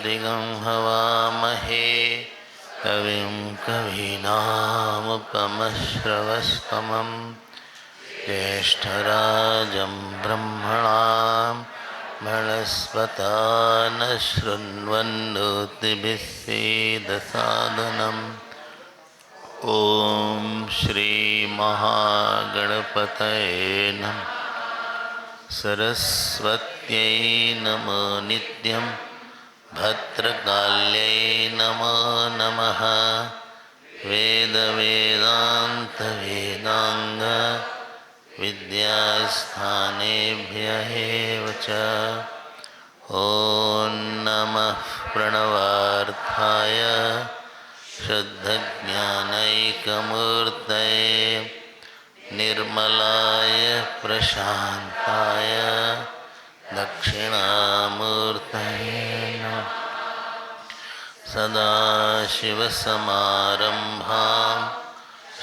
भर्गं हवामहे कविं कवीनामुपमश्रवस्तमं ज्येष्ठराजं ब्रह्मणां बृहस्पता न शृण्वन्नोतिभिः सीदसादनम्। ॐ श्री महागणपतये नमः। सरस्वत्यै नमो नित्यं भद्रकाल्यै नमो नमः। वेदवेदान्तवेदाङ्ग विद्यास्थानेभ्यः एव च। ॐ नमः प्रणवार्थाय शुद्धज्ञानैकमूर्तये निर्मलाय प्रशान्ताय दक्षिणामूर्तये नमः। सदाशिवसमारम्भां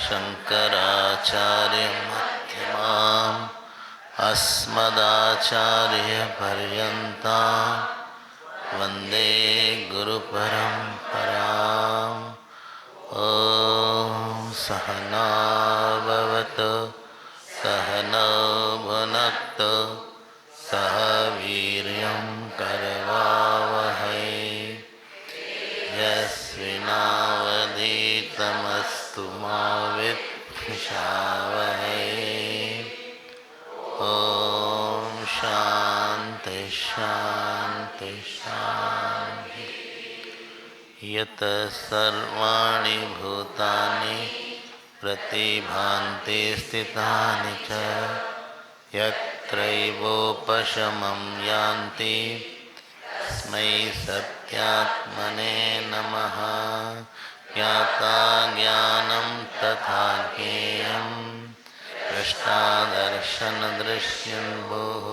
शङ्कराचार्यमध्यमाम् अस्मदाचार्यपर्यन्तां वन्दे गुरुपरम्पराम्। ॐ सहना भवतु सहनौ भुनक्तु सह वीर्यं करवावहै यस्विनावधीतमस्तु मा विद्विषावहै। ॐ शान्ति शान्ति शान्ति। यतः सर्वाणि भूतानि प्रतिभान्ति स्थितानि च यत्रैवोपशमं यान्ति तस्मै सत्यात्मने नमः। ज्ञाता ज्ञानं तथा ज्ञेयं दृष्टादर्शनदृश्यं भोः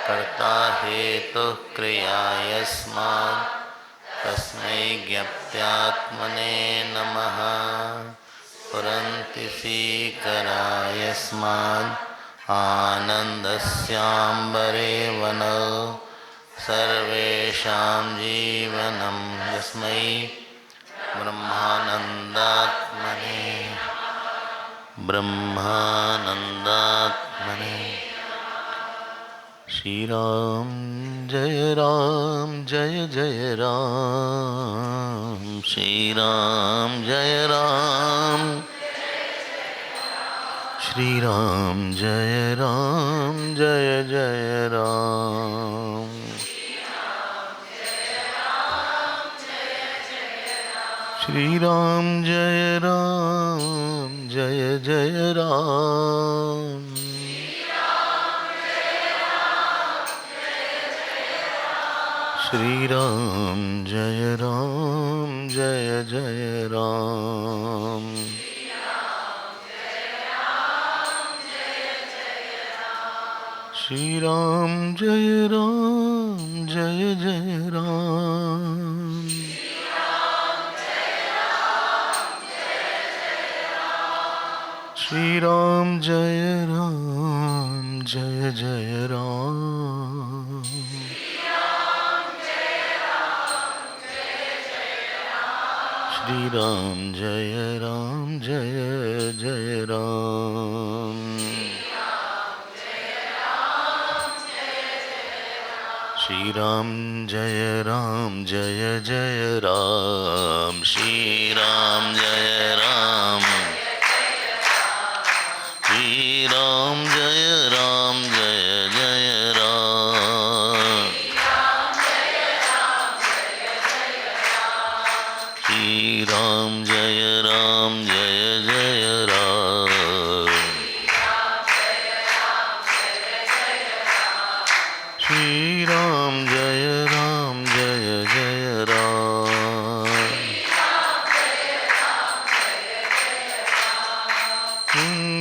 कर्ता हेतुः क्रिया यस्मात् तस्मै ज्ञप्त्यात्मने नमः। स्फुरन्ति सीकराय यस्मात् आनन्दस्याम्बरे वनौ सर्वेषां जीवनं यस्मै ब्रह्मानन्दात्मने ब्रह्मानन्दात्मने। श्री राम जय जय राम। श्री राम जय राम। श्री राम जय जय राम। श्री राम जय जय राम। श्री राम जय जय राम। श्री राम जय जय राम। श्री राम जय जय राम। श्री राम जय जय राम। श्री राम जय जय राम। श्री राम जय श्री राम जय जय राम। श्री राम जय जय राम। श्री राम जय जय राम।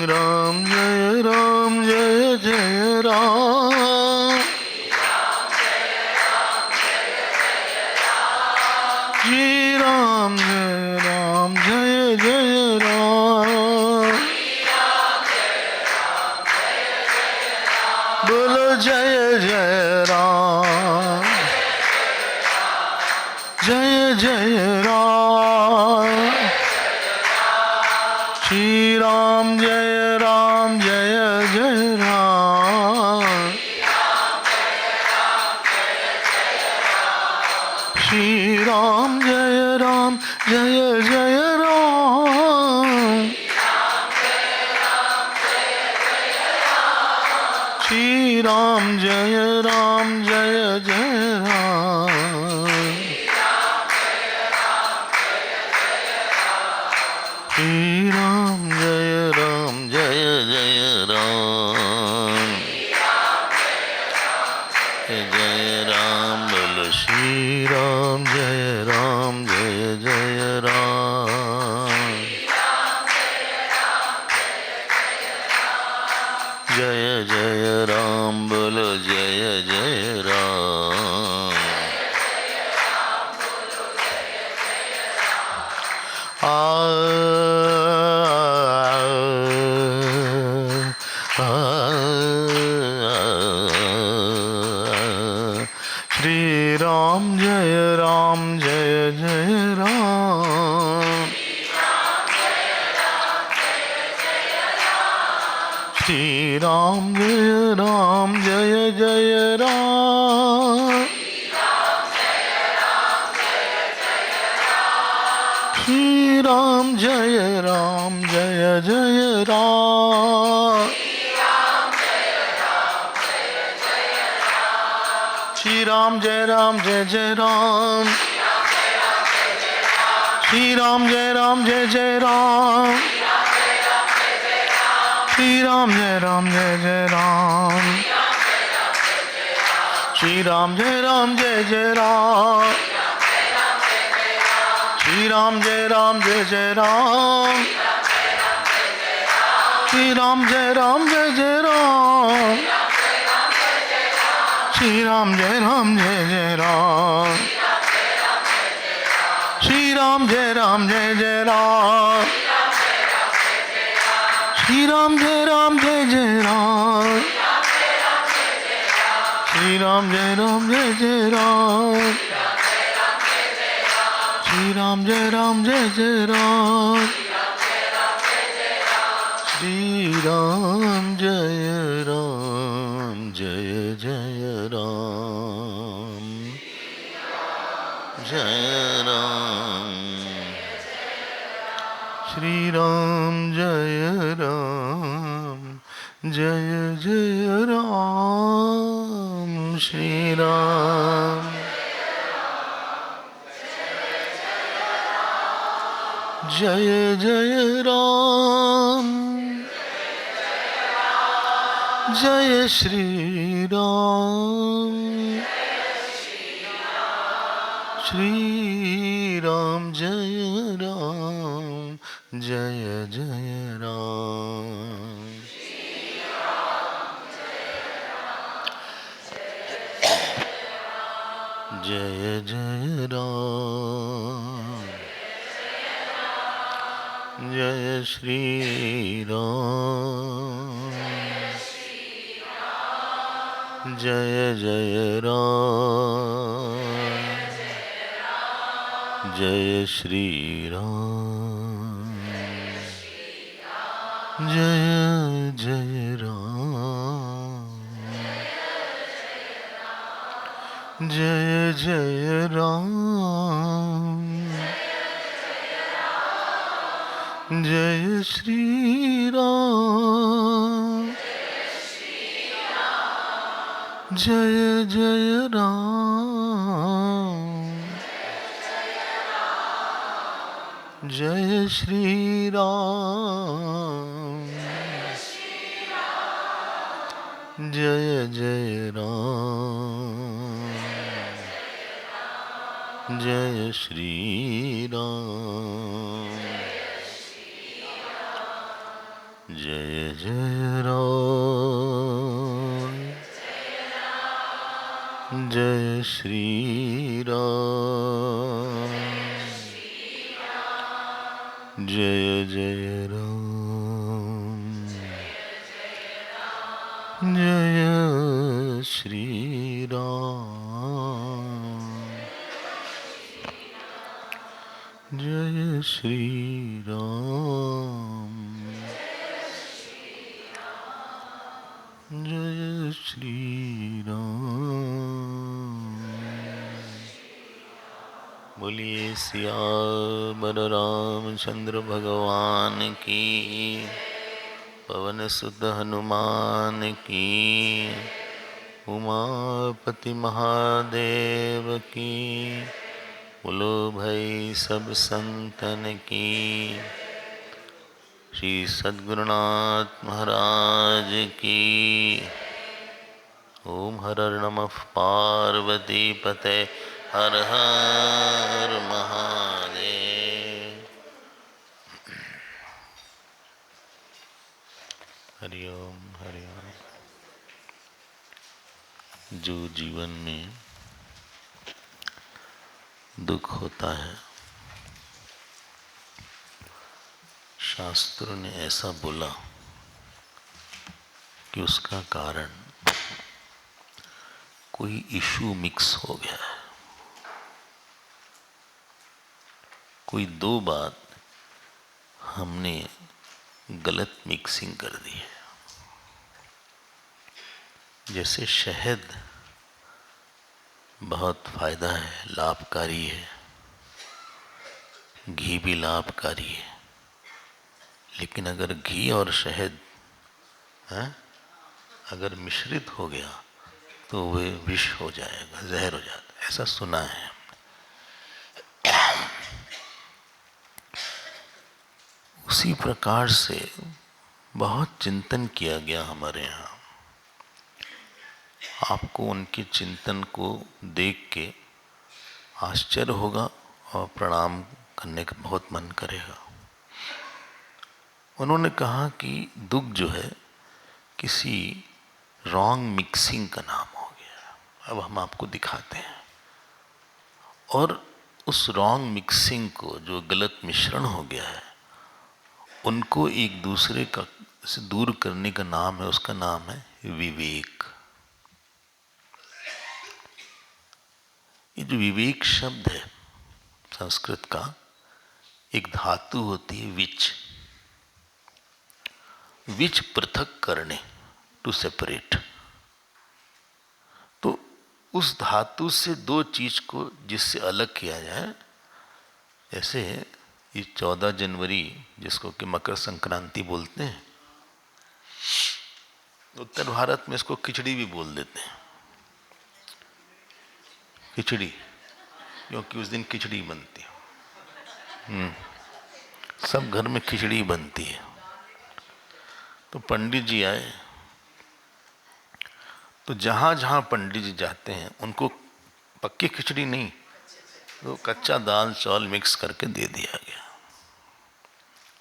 राम जय जय राम। श्री राम जय जय राम। बोलो जय जय राम। राम जय राम जय जय राम श्री राम जय राम जय जय राम श्री राम जय राम जय जय राम श्री राम जय राम जय जय राम जय राम बोलो श्री राम जय राम जय जय राम जय जय राम बोलो जय जय राम श्री राम जय राम जय जय राम श्री राम जय राम जय जय राम श्री राम जय राम जय जय राम श्री राम जय राम जय जय राम श्री राम जय राम जय जय राम श्री राम जय राम जय जय राम श्री राम जय राम जय जय राम श्री राम जय राम जय जय राम श्री राम जय राम जय जय राम श्री राम जय राम जय जय राम श्री राम जय राम जय जय राम श्री राम जय राम जय जय राम श्री राम जय राम जय जय राम श्री राम जय राम जय जय राम श्री राम जय राम जय जय राम जय राम श्री राम जय राम जय जय राम श्री राम जय जय राम जय श्री राम श्री राम जय राम जय जय राम जय जय राम जय श्री राम जय जय राम जय श्री राम जय जय राम जय जय राम जय श्री राम जय जय राम जय श्री राम जय जय राम जय श्री राम जय जय राम जय श्री राम जय जय राम जय श्री राम जय श्री राम जय श्री राम। बोलिए सियावर रामचंद्र भगवान की, पवन सुत हनुमान की, उमापति महादेव की, बोलो भाई सब संतन की। श्री सद्गुरुनाथ महाराज की। ओम हर हर नमः पार्वती पते, हर हर महादेव। हरि ओम हरि ओम। जो जीवन में दुख होता है, शास्त्रों ने ऐसा बोला कि उसका कारण कोई इशू मिक्स हो गया है, कोई दो बात हमने गलत मिक्सिंग कर दी है। जैसे शहद बहुत फायदा है, लाभकारी है, घी भी लाभकारी है, लेकिन अगर घी और शहद अगर मिश्रित हो गया तो वे विष हो जाएगा, जहर हो जाता है, ऐसा सुना है। उसी प्रकार से बहुत चिंतन किया गया हमारे यहाँ। आपको उनके चिंतन को देख के आश्चर्य होगा और प्रणाम करने का बहुत मन करेगा। उन्होंने कहा कि दुख जो है किसी रॉन्ग मिक्सिंग का नाम हो गया। अब हम आपको दिखाते हैं। और उस रॉन्ग मिक्सिंग को, जो गलत मिश्रण हो गया है, उनको एक दूसरे का से दूर करने का नाम है, उसका नाम है विवेक। ये जो विवेक शब्द है संस्कृत का, एक धातु होती है विच। विच पृथक करने, टू सेपरेट। तो उस धातु से दो चीज को जिससे अलग किया जाए, जैसे ये 14 जनवरी जिसको कि मकर संक्रांति बोलते हैं, उत्तर भारत में इसको खिचड़ी भी बोल देते हैं। खिचड़ी, क्योंकि उस दिन खिचड़ी बनती है। सब घर में खिचड़ी बनती है। तो पंडित जी आए, तो जहाँ जहाँ पंडित जी जाते हैं उनको पक्की खिचड़ी नहीं, तो कच्चा दाल चावल मिक्स करके दे दिया गया।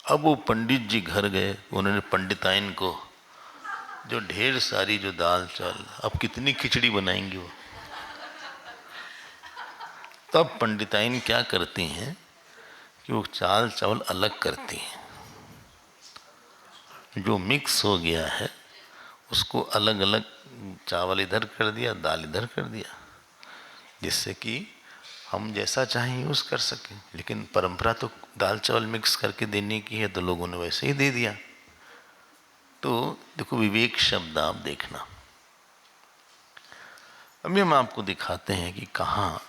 अब वो पंडित जी घर गए, उन्होंने पंडिताइन को, जो ढेर सारी जो दाल चावल, अब कितनी खिचड़ी बनाएंगी वो। तब पंडिताइन क्या करती हैं कि वो चाल चावल अलग करती हैं। जो मिक्स हो गया है उसको अलग अलग, चावल इधर कर दिया, दाल इधर कर दिया, जिससे कि हम जैसा चाहें यूज कर सकें। लेकिन परंपरा तो दाल चावल मिक्स करके देने की है, तो लोगों ने वैसे ही दे दिया। तो देखो, विवेक शब्द आप देखना। अभी हम आपको दिखाते हैं कि कहाँ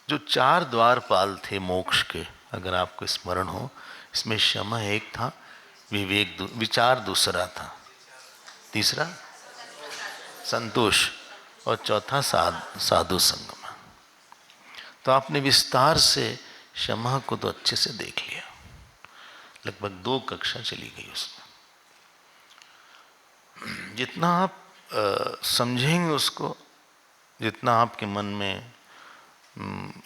जो 4 द्वारपाल थे मोक्ष के, अगर आपको स्मरण हो, इसमें क्षमा एक था, विवेक विचार दूसरा था, तीसरा संतोष, और चौथा साधु संगम। तो आपने विस्तार से क्षमा को तो अच्छे से देख लिया, लगभग 2 कक्षा चली गई उसमें। जितना आप समझेंगे उसको, जितना आपके मन में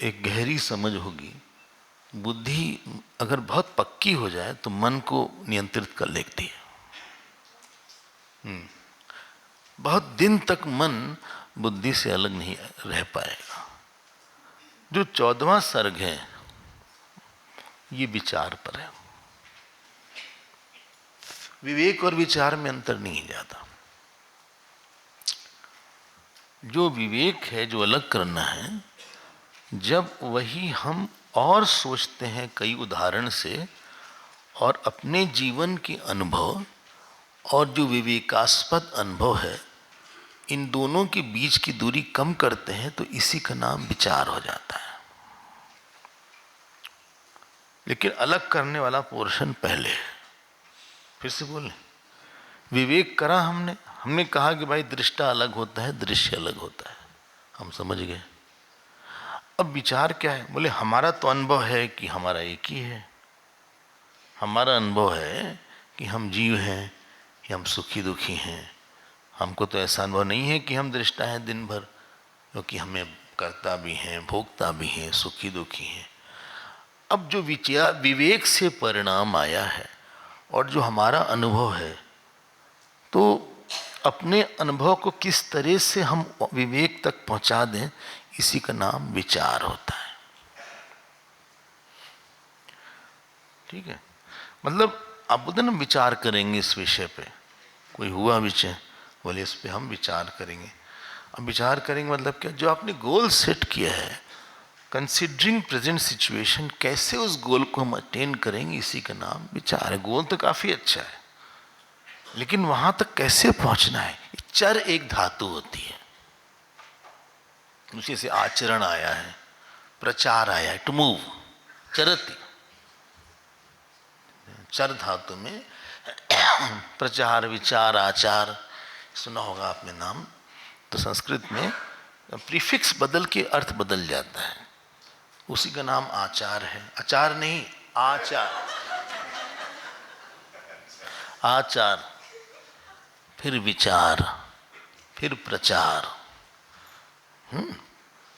एक गहरी समझ होगी, बुद्धि अगर बहुत पक्की हो जाए तो मन को नियंत्रित कर लेती है। बहुत दिन तक मन बुद्धि से अलग नहीं रह पाएगा। जो 14वां सर्ग है ये विचार पर है। विवेक और विचार में अंतर नहीं जाता। जो विवेक है, जो अलग करना है, जब वही हम और सोचते हैं कई उदाहरण से, और अपने जीवन के अनुभव और जो विवेकास्पद अनुभव है, इन दोनों के बीच की दूरी कम करते हैं तो इसी का नाम विचार हो जाता है। लेकिन अलग करने वाला पोर्शन पहले है। फिर से बोलें, विवेक करा हमने कहा कि भाई दृष्टा अलग होता है, दृश्य अलग होता है, हम समझ गए। अब विचार क्या है? बोले हमारा तो अनुभव है कि हमारा एक ही है। हमारा अनुभव है कि हम जीव हैं, कि हम सुखी दुखी हैं। हमको तो ऐसा अनुभव नहीं है कि हम दृष्टा हैं दिन भर, क्योंकि हमें करता भी हैं, भोगता भी हैं, सुखी दुखी हैं। अब जो विवेक से परिणाम आया है और जो हमारा अनुभव है, तो अपने अनुभव को किस तरह से हम विवेक तक पहुंचा दें, इसी का नाम विचार होता है। ठीक है, मतलब आप बोलते ना विचार करेंगे इस विषय पे, कोई हुआ विषय, बोले इस पे हम विचार करेंगे। अब विचार करेंगे मतलब क्या? जो आपने गोल सेट किया है, कंसिडरिंग प्रेजेंट सिचुएशन, कैसे उस गोल को हम अटेन करेंगे, इसी का नाम विचार है। गोल तो काफी अच्छा है, लेकिन वहां तक कैसे पहुंचना है? चर एक धातु होती है, उसी से आचरण आया है, प्रचार आया है, टू मूव, चरति। चर धातु में प्रचार, विचार, आचार, सुना होगा आपने नाम। तो संस्कृत में प्रीफिक्स बदल के अर्थ बदल जाता है, उसी का नाम आचार है। आचार नहीं, आचार। आचार, फिर विचार, फिर प्रचार।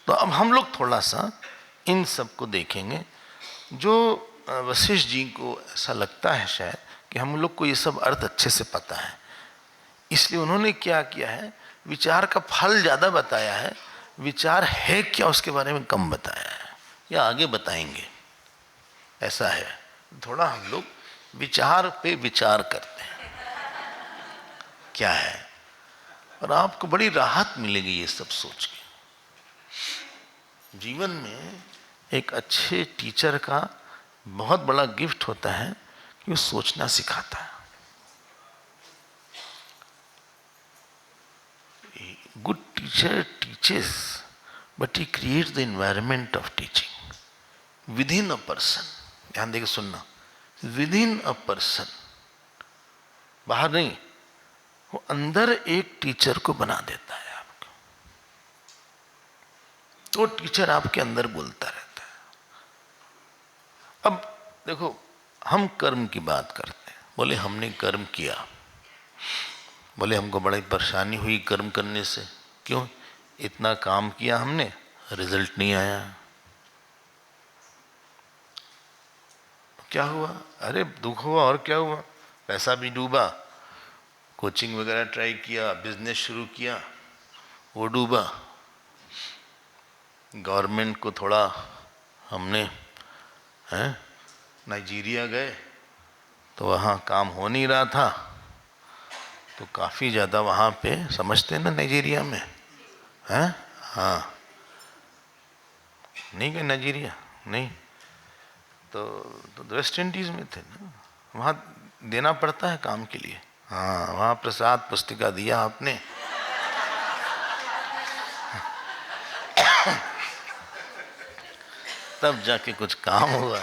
तो अब हम लोग थोड़ा सा इन सब को देखेंगे। जो वशिष्ठ जी को ऐसा लगता है शायद कि हम लोग को ये सब अर्थ अच्छे से पता है, इसलिए उन्होंने क्या किया है, विचार का फल ज़्यादा बताया है, विचार है क्या उसके बारे में कम बताया है, या आगे बताएंगे। ऐसा है, थोड़ा हम लोग विचार पे विचार करते हैं क्या है, और आपको बड़ी राहत मिलेगी ये सब सोच के। जीवन में एक अच्छे टीचर का बहुत बड़ा गिफ्ट होता है कि वो सोचना सिखाता है। Good teacher teaches, but he creates the environment of teaching with in a person. ध्यान देके सुनना, विद इन अ पर्सन, बाहर नहीं, वो अंदर एक टीचर को बना देता है आपको। तो टीचर आपके अंदर बोलता रहता है। अब देखो, हम कर्म की बात करते हैं, बोले हमने कर्म किया, बोले हमको बड़ी परेशानी हुई कर्म करने से। क्यों? इतना काम किया हमने, रिजल्ट नहीं आया। क्या हुआ? अरे दुख हुआ, और क्या हुआ? पैसा भी डूबा, कोचिंग वगैरह ट्राई किया, बिजनेस शुरू किया, वो डूबा। गवर्नमेंट को थोड़ा हमने नाइजीरिया गए, तो वहाँ काम हो नहीं रहा था, तो काफ़ी ज़्यादा वहाँ पे, समझते हैं ना नाइजीरिया में, हैं? हाँ, नहीं गए नाइजीरिया? नहीं, तो वेस्ट इंडीज़ में थे ना, वहाँ देना पड़ता है काम के लिए। हाँ, वहाँ प्रसाद पुस्तिका दिया आपने, तब जाके कुछ काम हुआ।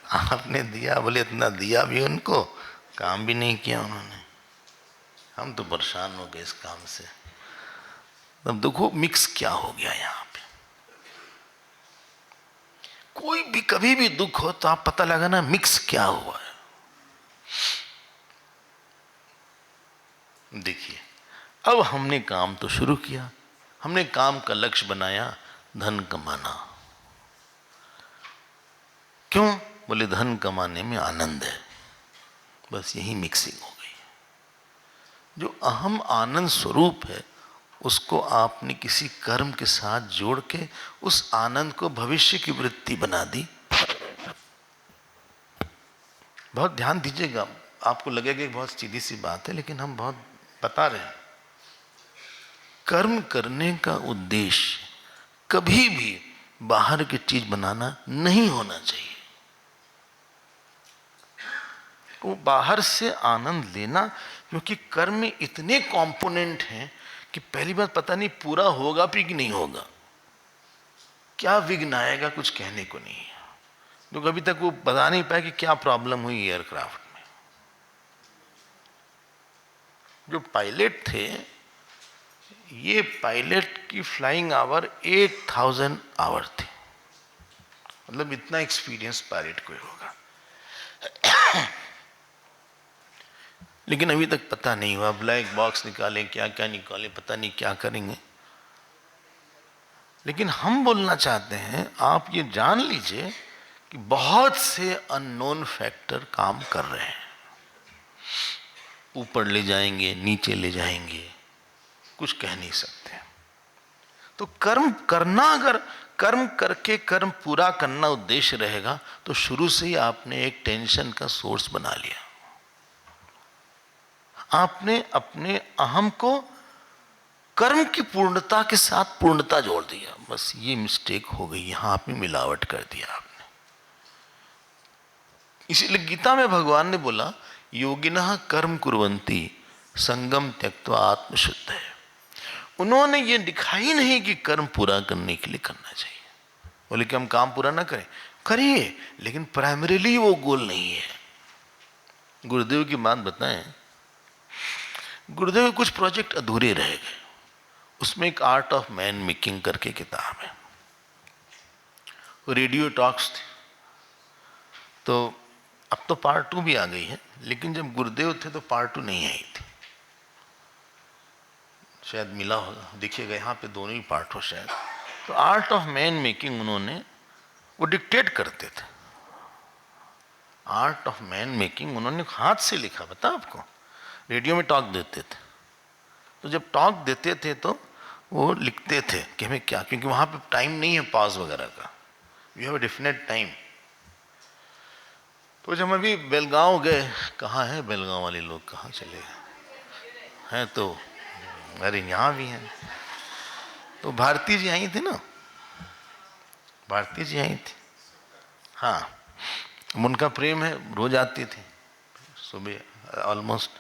आपने दिया, बोले इतना दिया भी उनको, काम भी नहीं किया उन्होंने। हम तो परेशान हो गए इस काम से। तब देखो मिक्स क्या हो गया यहाँ पे। कोई भी कभी भी दुख हो तो आप पता लगाना मिक्स क्या हुआ है। देखिए, अब हमने काम तो शुरू किया, हमने काम का लक्ष्य बनाया धन कमाना। क्यों? बोले धन कमाने में आनंद है। बस यही मिक्सिंग हो गई। जो अहम आनंद स्वरूप है, उसको आपने किसी कर्म के साथ जोड़ के उस आनंद को भविष्य की वृत्ति बना दी। बहुत ध्यान दीजिएगा, आपको लगेगा कि बहुत सीधी सी बात है, लेकिन हम बहुत बता रहे हैं। कर्म करने का उद्देश्य कभी भी बाहर की चीज बनाना नहीं होना चाहिए। वो बाहर से आनंद लेना, क्योंकि कर्म में इतने कंपोनेंट हैं कि पहली बात पता नहीं पूरा होगा भी कि नहीं होगा, क्या विघ्न आएगा कुछ कहने को नहीं है। जो अभी तक वो बता नहीं पाया कि क्या प्रॉब्लम हुई एयरक्राफ्ट में। जो पायलट थे, ये पायलट की फ्लाइंग आवर 8000 आवर थे, मतलब इतना एक्सपीरियंस पायलट कोई होगा। लेकिन अभी तक पता नहीं हुआ, ब्लैक बॉक्स निकाले, क्या क्या निकाले, पता नहीं क्या करेंगे। लेकिन हम बोलना चाहते हैं, आप ये जान लीजिए कि बहुत से अननोन फैक्टर काम कर रहे हैं, ऊपर ले जाएंगे, नीचे ले जाएंगे, कुछ कह नहीं सकते। तो कर्म करना, अगर कर्म करके कर्म पूरा करना उद्देश्य रहेगा तो शुरू से ही आपने एक टेंशन का सोर्स बना लिया। आपने अपने अहम को कर्म की पूर्णता के साथ पूर्णता जोड़ दिया। बस ये मिस्टेक हो गई, यहां आपने मिलावट कर दिया आपने। इसीलिए गीता में भगवान ने बोला, योगिनः कर्म कुर्वन्ति संगम त्यक्त्वा आत्मशुद्ध है। उन्होंने ये दिखा ही नहीं कि कर्म पूरा करने के लिए करना चाहिए। बोले कि हम काम पूरा ना करें, करिए, लेकिन प्राइमरीली वो गोल नहीं है। गुरुदेव की बात बताएं, गुरुदेव के कुछ प्रोजेक्ट अधूरे रह गए। उसमें एक आर्ट ऑफ मैन मेकिंग करके किताब है, रेडियो टॉक्स थे। तो अब तो पार्ट 2 भी आ गई है, लेकिन जब गुरुदेव थे तो पार्ट 2 नहीं आई थी, शायद मिला होगा, देखिएगा यहाँ पे दोनों ही पार्ट हो शायद। तो आर्ट ऑफ मैन मेकिंग उन्होंने, वो डिक्टेट करते थे। आर्ट ऑफ मैन मेकिंग उन्होंने हाथ से लिखा, बता आपको। रेडियो में टॉक देते थे, तो जब टॉक देते थे तो वो लिखते थे कि हमें क्या, क्योंकि वहाँ पे टाइम नहीं है पॉज वगैरह का, you have a definite time. तो जब अभी बेलगांव गए, कहाँ है बेलगांव वाले लोग, कहाँ चले हैं? तो अरे यहाँ भी हैं। तो भारती जी आई थी ना, भारती जी आई थी, हाँ, उनका प्रेम है, रोज आती थी सुबह ऑलमोस्ट।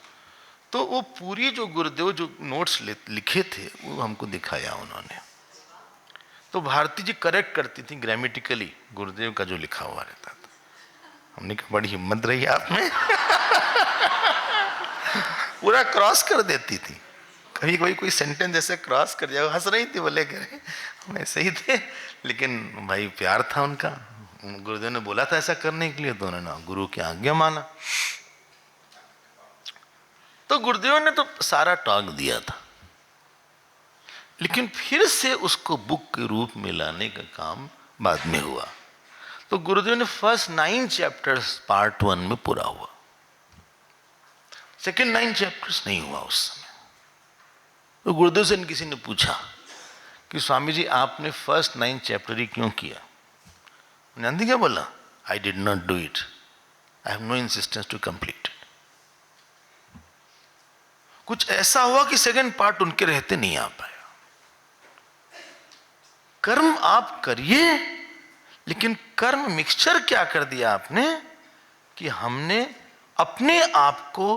तो वो पूरी जो गुरुदेव जो नोट्स लिखे थे वो हमको दिखाया उन्होंने। तो भारती जी करेक्ट करती थी ग्रामेटिकली गुरुदेव का जो लिखा हुआ रहता था। हमने कहा बड़ी हिम्मत रही आप में। पूरा क्रॉस कर देती थी, कभी कभी कोई सेंटेंस ऐसे क्रॉस कर जाए, हंस रही थी, बोले करे हम ऐसे ही थे, लेकिन भाई प्यार था उनका। गुरुदेव ने बोला था ऐसा करने के लिए, तो उन्होंने गुरु की आज्ञा माना। तो गुरुदेव ने तो सारा टॉक दिया था, लेकिन फिर से उसको बुक के रूप में लाने का काम बाद में हुआ। तो गुरुदेव ने फर्स्ट 9 चैप्टर्स पार्ट 1 में पूरा हुआ, सेकंड 9 चैप्टर्स नहीं हुआ उस समय। तो गुरुदेव से किसी ने पूछा कि स्वामी जी आपने फर्स्ट 9 चैप्टर ही क्यों किया? जानती क्या बोला? I did not do it, I have no insistence to complete. कुछ ऐसा हुआ कि सेकंड पार्ट उनके रहते नहीं आ पाया। कर्म आप करिए, लेकिन कर्म मिक्सचर क्या कर दिया आपने कि हमने अपने आप को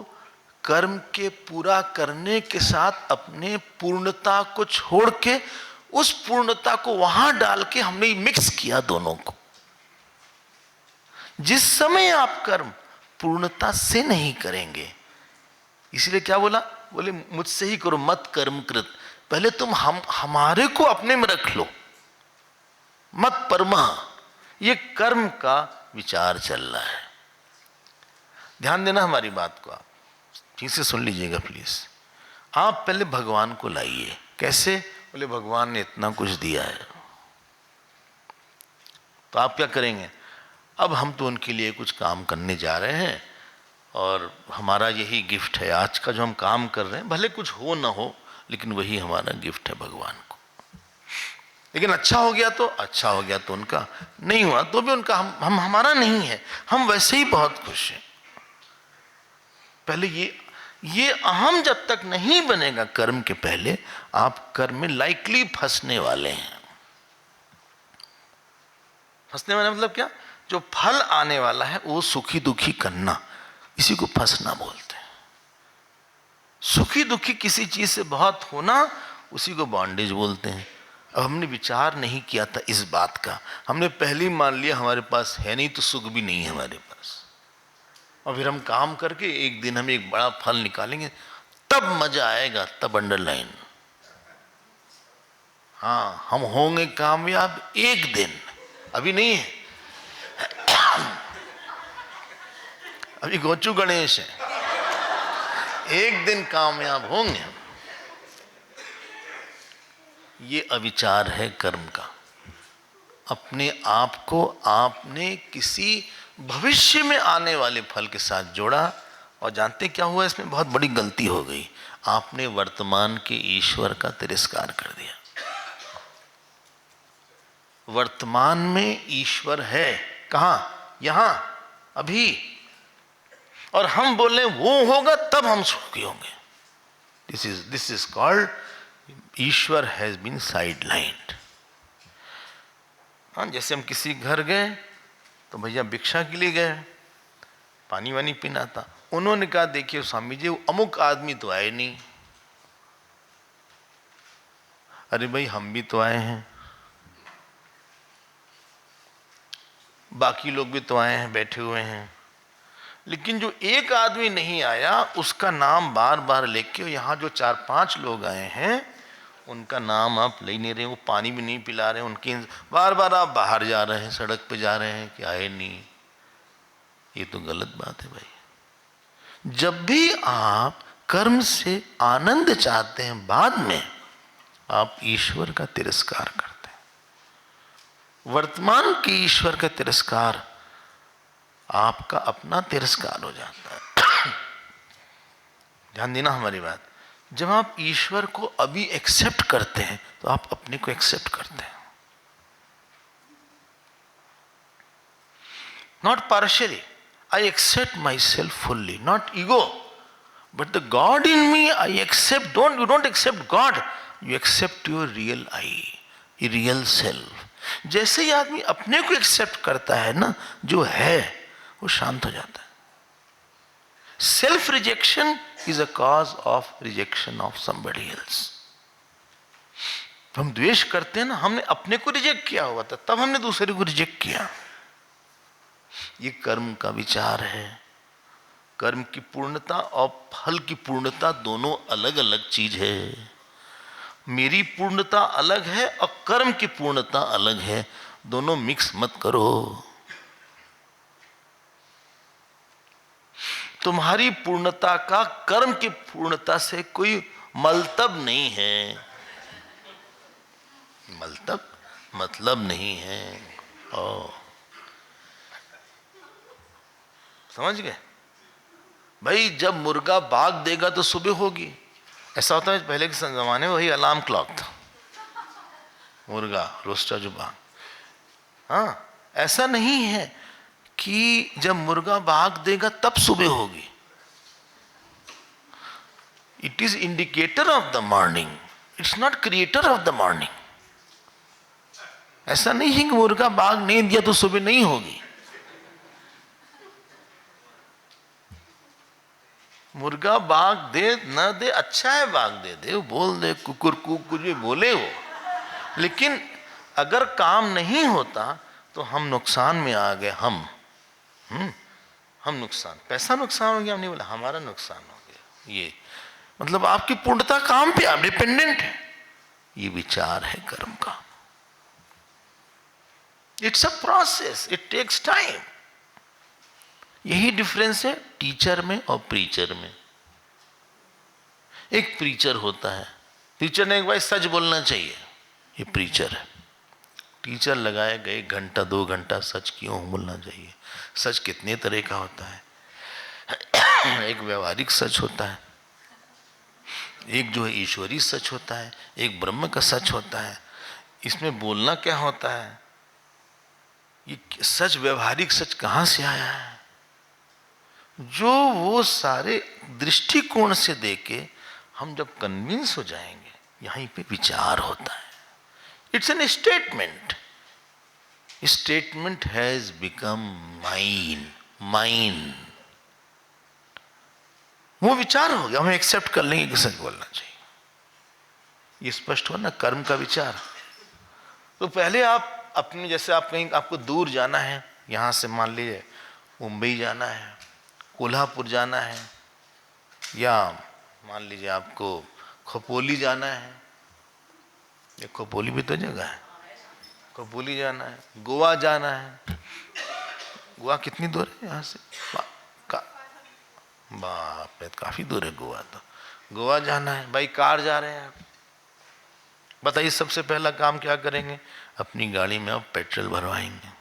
कर्म के पूरा करने के साथ अपने पूर्णता को छोड़ के उस पूर्णता को वहां डाल के हमने मिक्स किया दोनों को। जिस समय आप कर्म पूर्णता से नहीं करेंगे, इसलिए क्या बोला? बोले मुझसे ही करो, मत कर्म कृत। पहले तुम हमारे को अपने में रख लो, मत परमा। ये कर्म का विचार चल रहा है। ध्यान देना हमारी बात को, आप ठीक से सुन लीजिएगा प्लीज। आप पहले भगवान को लाइए। कैसे? बोले भगवान ने इतना कुछ दिया है, तो आप क्या करेंगे? अब हम तो उनके लिए कुछ काम करने जा रहे हैं, और हमारा यही गिफ्ट है आज का जो हम काम कर रहे हैं। भले कुछ हो ना हो, लेकिन वही हमारा गिफ्ट है भगवान को। लेकिन अच्छा हो गया तो अच्छा हो गया, तो उनका नहीं हुआ तो भी उनका, हम हमारा नहीं है, हम वैसे ही बहुत खुश हैं। पहले ये अहम जब तक नहीं बनेगा कर्म के पहले, आप कर्म में लाइकली फंसने वाले हैं। फंसने वाला मतलब क्या? जो फल आने वाला है वो सुखी दुखी करना, इसी को फंसना बोलते हैं। सुखी दुखी किसी चीज से बहुत होना, उसी को बॉन्डेज बोलते हैं। अब हमने विचार नहीं किया था इस बात का, हमने पहले ही मान लिया हमारे पास है नहीं तो सुख भी नहीं है हमारे पास, और फिर हम काम करके एक दिन हम एक बड़ा फल निकालेंगे, तब मजा आएगा, तब अंडरलाइन। हाँ, हम होंगे कामयाब एक दिन, अभी नहीं है। अभी गोचू गणेश है, एक दिन कामयाब होंगे। ये अविचार है कर्म का। अपने आप को आपने किसी भविष्य में आने वाले फल के साथ जोड़ा, और जानते क्या हुआ इसमें? बहुत बड़ी गलती हो गई, आपने वर्तमान के ईश्वर का तिरस्कार कर दिया। वर्तमान में ईश्वर है कहां? यहां, अभी, और हम बोले वो होगा तब हम सुखी होंगे। This is called Ishwar has been sidelined. हाँ, जैसे हम किसी घर गए तो भैया भिक्षा के लिए गए, पानी वानी पीना था, उन्होंने कहा देखिए स्वामी जी वो अमुक आदमी तो आए नहीं। अरे भाई हम भी तो आए हैं, बाकी लोग भी तो आए हैं, बैठे हुए हैं, लेकिन जो एक आदमी नहीं आया उसका नाम बार बार लेके, यहाँ जो 4-5 लोग आए हैं उनका नाम आप ले नहीं रहे, वो पानी भी नहीं पिला रहे, उनकी बार बार आप बाहर जा रहे हैं, सड़क पे जा रहे हैं कि आए नहीं। ये तो गलत बात है भाई। जब भी आप कर्म से आनंद चाहते हैं, बाद में आप ईश्वर का तिरस्कार करते हैं। वर्तमान के ईश्वर का तिरस्कार आपका अपना तिरस्कार हो जाता है। ध्यान देना हमारी बात। जब आप ईश्वर को अभी एक्सेप्ट करते हैं तो आप अपने को एक्सेप्ट करते हैं, not partially. I accept myself fully, not ego, but the God in me I accept. You don't accept God, you accept your real I, real self. जैसे ही आदमी अपने को एक्सेप्ट करता है ना, जो है वो शांत हो जाता है। Self rejection is a cause of rejection of somebody else. हम द्वेष करते हैं ना, हमने अपने को रिजेक्ट किया हुआ था, तब हमने दूसरे को रिजेक्ट किया। ये कर्म का विचार है। कर्म की पूर्णता और फल की पूर्णता दोनों अलग अलग चीज है। मेरी पूर्णता अलग है और कर्म की पूर्णता अलग है, दोनों मिक्स मत करो। तुम्हारी पूर्णता का कर्म की पूर्णता से कोई मतलब नहीं है, मतलब नहीं है। ओ, समझ गए भाई? जब मुर्गा बाग देगा तो सुबह होगी। ऐसा होता है, पहले के जमाने में वही अलार्म क्लॉक था, मुर्गा रोस्टर जो बाग। हाँ, ऐसा नहीं है कि जब मुर्गा बाग देगा तब सुबह होगी। It is indicator of the morning, it's not creator of the morning. ऐसा नहीं है कि मुर्गा बाग नहीं दिया तो सुबह नहीं होगी। मुर्गा बाग दे न दे, अच्छा है बाग दे दे, वो बोल दे, कुकुर कुछ भी बोले वो, लेकिन अगर काम नहीं होता तो हम नुकसान में आ गए। हम नुकसान, पैसा नुकसान हो गया, हम नहीं बोला, हमारा नुकसान हो गया। ये मतलब आपकी पूर्णता काम पे आप डिपेंडेंट है। ये विचार है कर्म का। It's a process, it takes time. यही डिफरेंस है टीचर में और प्रीचर में। एक प्रीचर होता है, टीचर ने एक भाई सच बोलना चाहिए, ये प्रीचर है। टीचर लगाए गए 1-2 घंटा सच क्यों बोलना चाहिए। सच कितने तरह का होता है। एक व्यवहारिक सच होता है, एक जो है ईश्वरीय सच होता है, एक ब्रह्म का सच होता है। इसमें बोलना क्या होता है? ये सच, व्यवहारिक सच कहाँ से आया है? जो वो सारे दृष्टिकोण से देके हम जब कन्विंस हो जाएंगे, यहीं पे विचार होता है। It's an statement. Statement has become mine, mine. वो विचार हो गया, हम एक्सेप्ट कर लेंगे कि सच बोलना चाहिए। ये स्पष्ट हो ना, कर्म का विचार। तो पहले आप अपने, जैसे आप कहीं, आपको दूर जाना है, यहां से मान लीजिए मुंबई जाना है, कोल्हापुर जाना है, या मान लीजिए आपको खोपोली जाना है। ये खोपोली भी तो जगह है, खोपोली जाना है, गोवा जाना है। गोवा कितनी दूर है यहाँ से? बाप रे, काफी दूर है गोवा। तो गोवा जाना है भाई, कार जा रहे हैं आप, बताइए सबसे पहला काम क्या करेंगे? अपनी गाड़ी में आप पेट्रोल भरवाएंगे।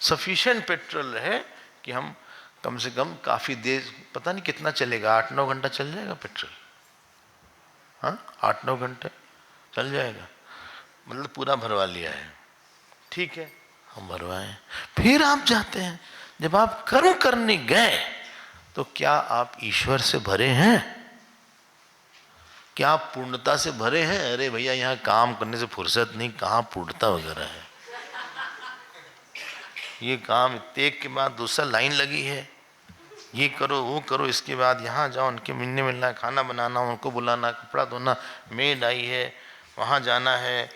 सफिशिएंट पेट्रोल रहे कि हम कम से कम काफी देर, पता नहीं कितना चलेगा, 8-9 घंटा चल जाएगा पेट्रोल। हाँ, 8-9 घंटे चल जाएगा, मतलब पूरा भरवा लिया है। ठीक है, हम भरवाएं। फिर आप जाते हैं, जब आप कर्म करने गए तो क्या आप ईश्वर से भरे हैं? क्या आप पूर्णता से भरे हैं? अरे भैया, यहाँ काम करने से फुर्सत नहीं, कहाँ पूर्णता वगैरह है। ये काम एक के बाद दूसरा लाइन लगी है, ये करो वो करो, इसके बाद यहाँ जाओ, उनके मिलने मिलना है, खाना बनाना, उनको बुलाना, कपड़ा धोना, मेड आई है, वहाँ जाना है,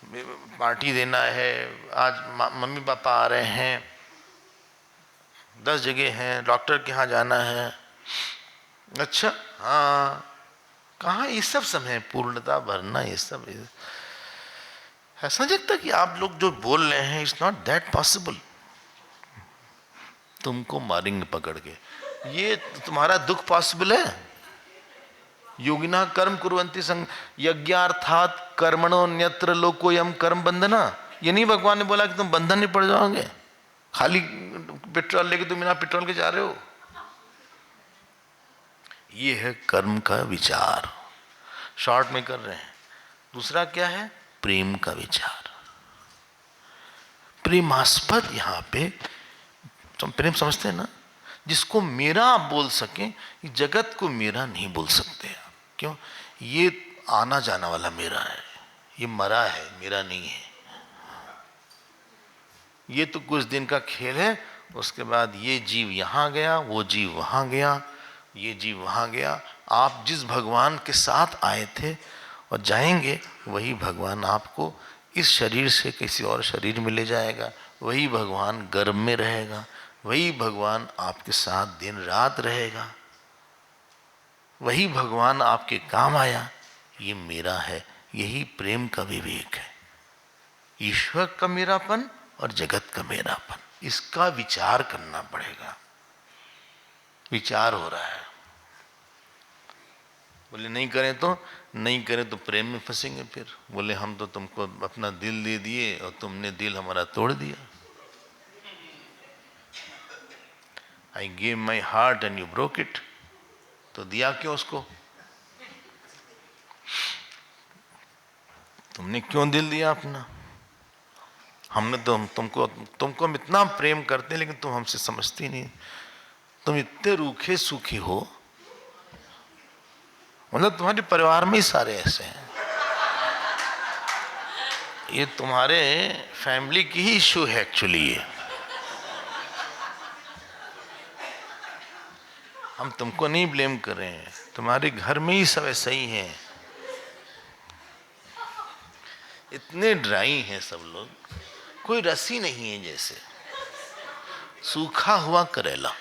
पार्टी देना है, आज मम्मी पापा आ रहे हैं, 10 जगह हैं, डॉक्टर के यहाँ जाना है। अच्छा, हाँ, कहाँ ये सब समय पूर्णता भरना, ये सब ऐसा लगता कि आप लोग जो बोल रहे हैं, इट्स नॉट दैट पॉसिबल। तुमको मारेंगे पकड़ के, ये तुम्हारा दुख पॉसिबल है? योगिना कर्म कुर्वन्ति संग यज्ञार्थात कर्मणो न्यत्र लोकोयम कर्म बंधना। ये नहीं भगवान ने बोला कि तुम बंधन नहीं पड़ जाओगे, खाली पेट्रोल लेके तुम बिना पेट्रोल के जा रहे हो। ये है कर्म का विचार, शॉर्ट में कर रहे हैं। दूसरा क्या है? प्रेम का विचार। प्रेमास्पद, यहां पे तुम प्रेम समझते हैं ना, जिसको मेरा आप बोल सकें, जगत को मेरा नहीं बोल सकते आप। क्यों? ये आना जाना वाला मेरा है, ये मरा है, मेरा नहीं है। ये तो कुछ दिन का खेल है, उसके बाद ये जीव यहाँ गया, वो जीव वहाँ गया, ये जीव वहाँ गया। आप जिस भगवान के साथ आए थे और जाएंगे, वही भगवान आपको इस शरीर से किसी और शरीर में ले जाएगा, वही भगवान गर्भ में रहेगा, वही भगवान आपके साथ दिन रात रहेगा, वही भगवान आपके काम आया। ये मेरा है। यही प्रेम का विवेक है, ईश्वर का मेरापन और जगत का मेरापन। इसका विचार करना पड़ेगा। विचार हो रहा है, बोले नहीं करें तो नहीं करें तो प्रेम में फंसेंगे। फिर बोले हम तो तुमको अपना दिल दे दिए और तुमने दिल हमारा तोड़ दिया। I gave my heart and you broke it। तो दिया क्यों उसको? तुमने क्यों दिल दिया अपना? हमने तो तुमको हम इतना प्रेम करते हैं, लेकिन तुम हमसे समझती नहीं। तुम इतने रूखे सूखे हो, मतलब तुम्हारे परिवार में ही सारे ऐसे हैं। ये तुम्हारे फैमिली की ही इशू है एक्चुअली। ये हम तुमको नहीं ब्लेम कर रहे हैं, तुम्हारे घर में ही सब ऐसा ही है। इतने ड्राई हैं सब लोग, कोई रसी नहीं है, जैसे सूखा हुआ करेला।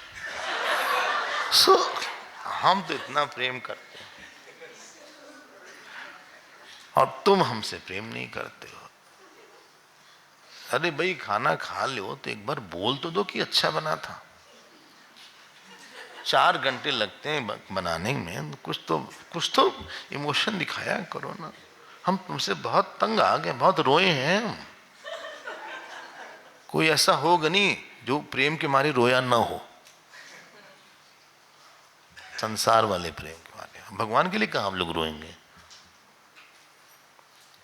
हम तो इतना प्रेम करते हैं और तुम हमसे प्रेम नहीं करते हो। अरे भाई, खाना खा लो तो एक बार बोल तो दो कि अच्छा बना था। 4 घंटे लगते हैं बनाने में, कुछ तो इमोशन दिखाया करो ना। हम तुमसे बहुत तंग आ गए, बहुत रोए हैं हम। कोई ऐसा होगा नहीं जो प्रेम के मारे रोया ना हो, संसार वाले प्रेम के मारे। भगवान के लिए कहाँ हम लोग रोएंगे?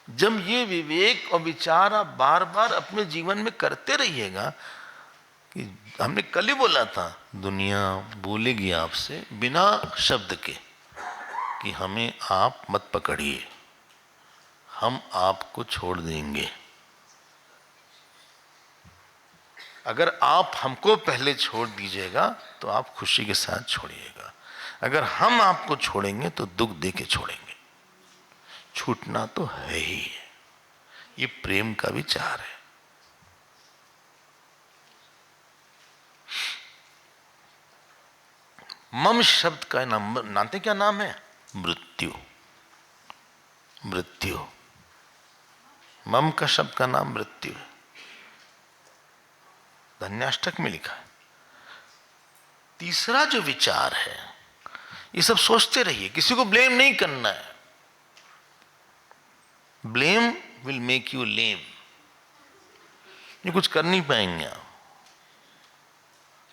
जब ये विवेक और विचार आप बार बार अपने जीवन में करते रहिएगा, कि हमने कल ही बोला था, दुनिया बोलेगी आपसे बिना शब्द के कि हमें आप मत पकड़िए, हम आपको छोड़ देंगे। अगर आप हमको पहले छोड़ दीजिएगा तो आप खुशी के साथ छोड़िएगा, अगर हम आपको छोड़ेंगे तो दुख दे के छोड़ेंगे। छूटना तो है ही है, ये प्रेम का विचार है। मम शब्द का नाम जानते क्या नाम है? मृत्यु। मृत्यु, मम का शब्द का नाम मृत्यु है। धन्याष्टक में लिखा है। तीसरा जो विचार है, ये सब सोचते रहिए, किसी को ब्लेम नहीं करना है। ब्लेम विल मेक यू लेम, ये कुछ कर नहीं पाएंगे आप।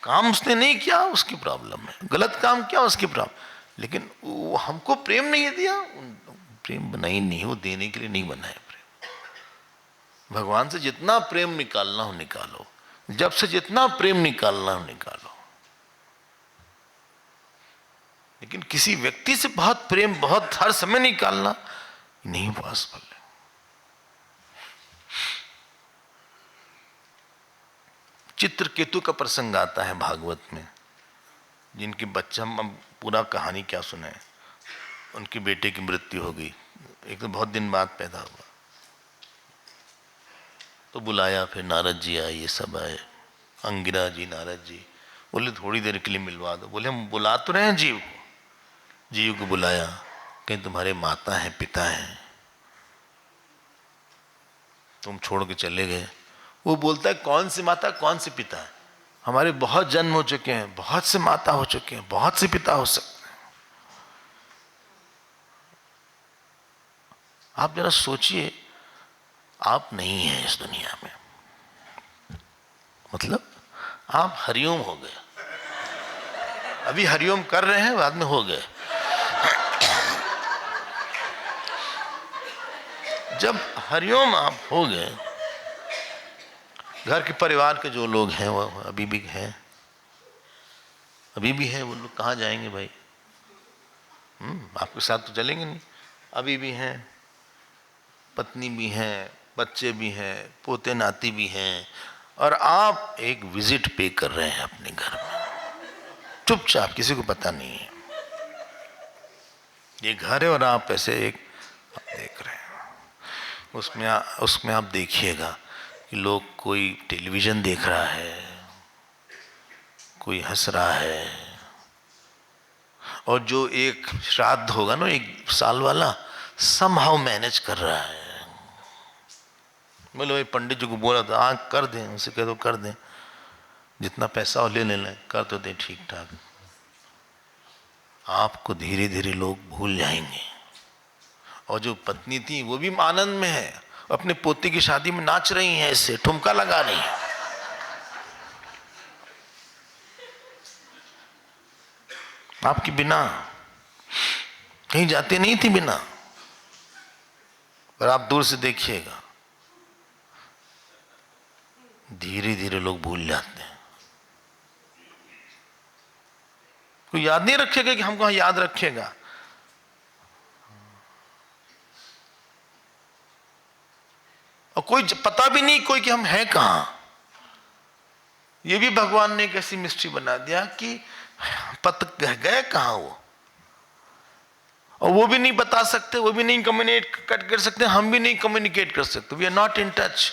काम उसने नहीं किया उसकी प्रॉब्लम है, गलत काम किया उसकी प्रॉब्लम, लेकिन वो हमको प्रेम नहीं दिया, प्रेम बना ही नहीं, वो देने के लिए नहीं बना है प्रेम। भगवान से जितना प्रेम निकालना हो निकालो, जब से जितना प्रेम निकालना हो निकालो, लेकिन किसी व्यक्ति से बहुत प्रेम बहुत हर समय निकालना नहीं पॉसिबल है। चित्रकेतु का प्रसंग आता है भागवत में, जिनकी बच्चा, हम पूरा कहानी क्या सुने, उनके बेटे की मृत्यु हो गई, एक तो बहुत दिन बाद पैदा हुआ, तो बुलाया, फिर नारद जी आए, ये सब आए, अंगिरा जी, नारद जी, बोले थोड़ी देर के लिए मिलवा दो। बोले हम बुला तो रहे हैं जीव को। जीव को बुलाया, कहीं तुम्हारे माता हैं, पिता हैं, तुम छोड़ के चले गए। वो बोलता है कौन सी माता कौन से पिता है, हमारे बहुत जन्म हो चुके हैं, बहुत से माता हो चुके हैं, बहुत से पिता हो सकते हैं। आप जरा सोचिए, आप नहीं हैं इस दुनिया में, मतलब आप हरिओम हो गए, अभी हरिओम कर रहे हैं, बाद में हो गए। जब हरिओम आप हो गए, घर के परिवार के जो लोग हैं वो अभी भी हैं, अभी भी हैं, वो लोग कहाँ जाएंगे भाई? आपके साथ तो चलेंगे नहीं। अभी भी हैं, पत्नी भी हैं, बच्चे भी हैं, पोते नाती भी हैं, और आप एक विजिट पे कर रहे हैं अपने घर में, चुपचाप, किसी को पता नहीं है ये घर है, और आप ऐसे एक देख रहे हैं। उसमें आप देखिएगा कि लोग, कोई टेलीविजन देख रहा है, कोई हंस रहा है, और जो एक श्राद्ध होगा ना 1 साल वाला, समहाउ मैनेज कर रहा है। बोले भाई पंडित जी को बोला था, हाँ कर दें, उनसे कह दो कर दें, जितना पैसा हो ले लें, कर तो दें ठीक ठाक। आपको धीरे धीरे लोग भूल जाएंगे। और जो पत्नी थी वो भी आनंद में है, अपने पोते की शादी में नाच रही हैं, इससे ठुमका लगा रही हैं। आपकी बिना कहीं जाते नहीं थी बिना, पर आप दूर से देखिएगा, धीरे धीरे लोग भूल जाते हैं। कोई याद नहीं रखेगा कि हमको याद रखेगा। और कोई पता भी नहीं कोई कि हम हैं कहां। ये भी भगवान ने एक ऐसी मिस्ट्री बना दिया कि पता गए कहां वो, और वो भी नहीं बता सकते, वो भी नहीं कम्युनिकेट कर सकते, हम भी नहीं कम्युनिकेट कर सकते। We are not in touch.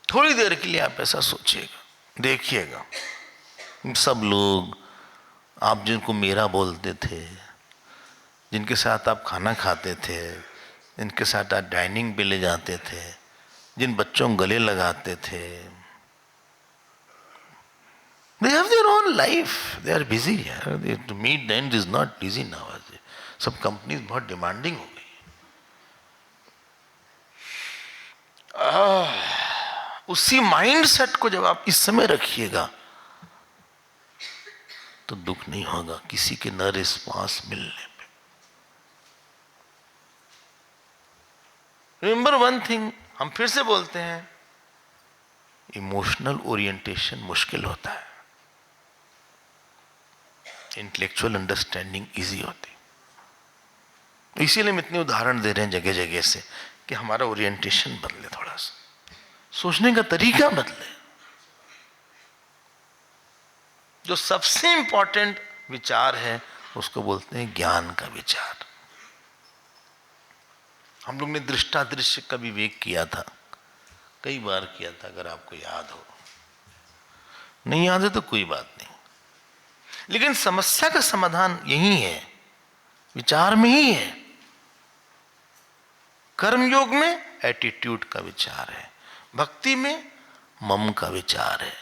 थोड़ी देर के लिए आप ऐसा सोचिएगा, देखिएगा, सब लोग, आप जिनको मेरा बोलते थे, जिनके साथ आप खाना खाते थे, जिनके साथ आप डाइनिंग पे ले जाते थे, जिन बच्चों को गले लगाते थे, they have their own life, they are busy। To meet the end is not easy now। सब कंपनीज बहुत डिमांडिंग हो गई। उसी माइंड सेट को जब आप इस समय रखिएगा तो दुख नहीं होगा किसी के न रिस्पॉन्स मिलने पे। रिमेंबर वन थिंग, हम फिर से बोलते हैं, इमोशनल ओरिएंटेशन मुश्किल होता है, इंटेलेक्चुअल अंडरस्टैंडिंग इजी होती। इसीलिए हम इतने उदाहरण दे रहे हैं जगह जगह से कि हमारा ओरिएंटेशन बदले, थोड़ा सा सोचने का तरीका बदले। जो सबसे इंपॉर्टेंट विचार है उसको बोलते हैं ज्ञान का विचार। हम लोग ने दृष्टादृश्य का विवेक किया था, कई बार किया था, अगर आपको याद हो। नहीं याद है तो कोई बात नहीं, लेकिन समस्या का समाधान यही है, विचार में ही है। कर्मयोग में एटीट्यूड का विचार है, भक्ति में मम का विचार है,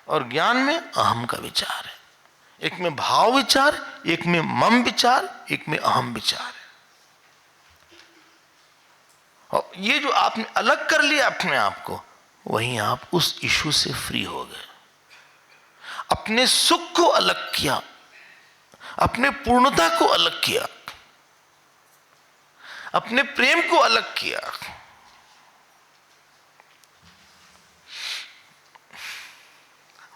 और ज्ञान में अहम का विचार है। एक में भाव विचार, एक में मम विचार, एक में अहम विचार है। और ये जो आपने अलग कर लिया अपने आप को, वहीं आप उस इशू से फ्री हो गए। अपने सुख को अलग किया, अपने पूर्णता को अलग किया, अपने प्रेम को अलग किया।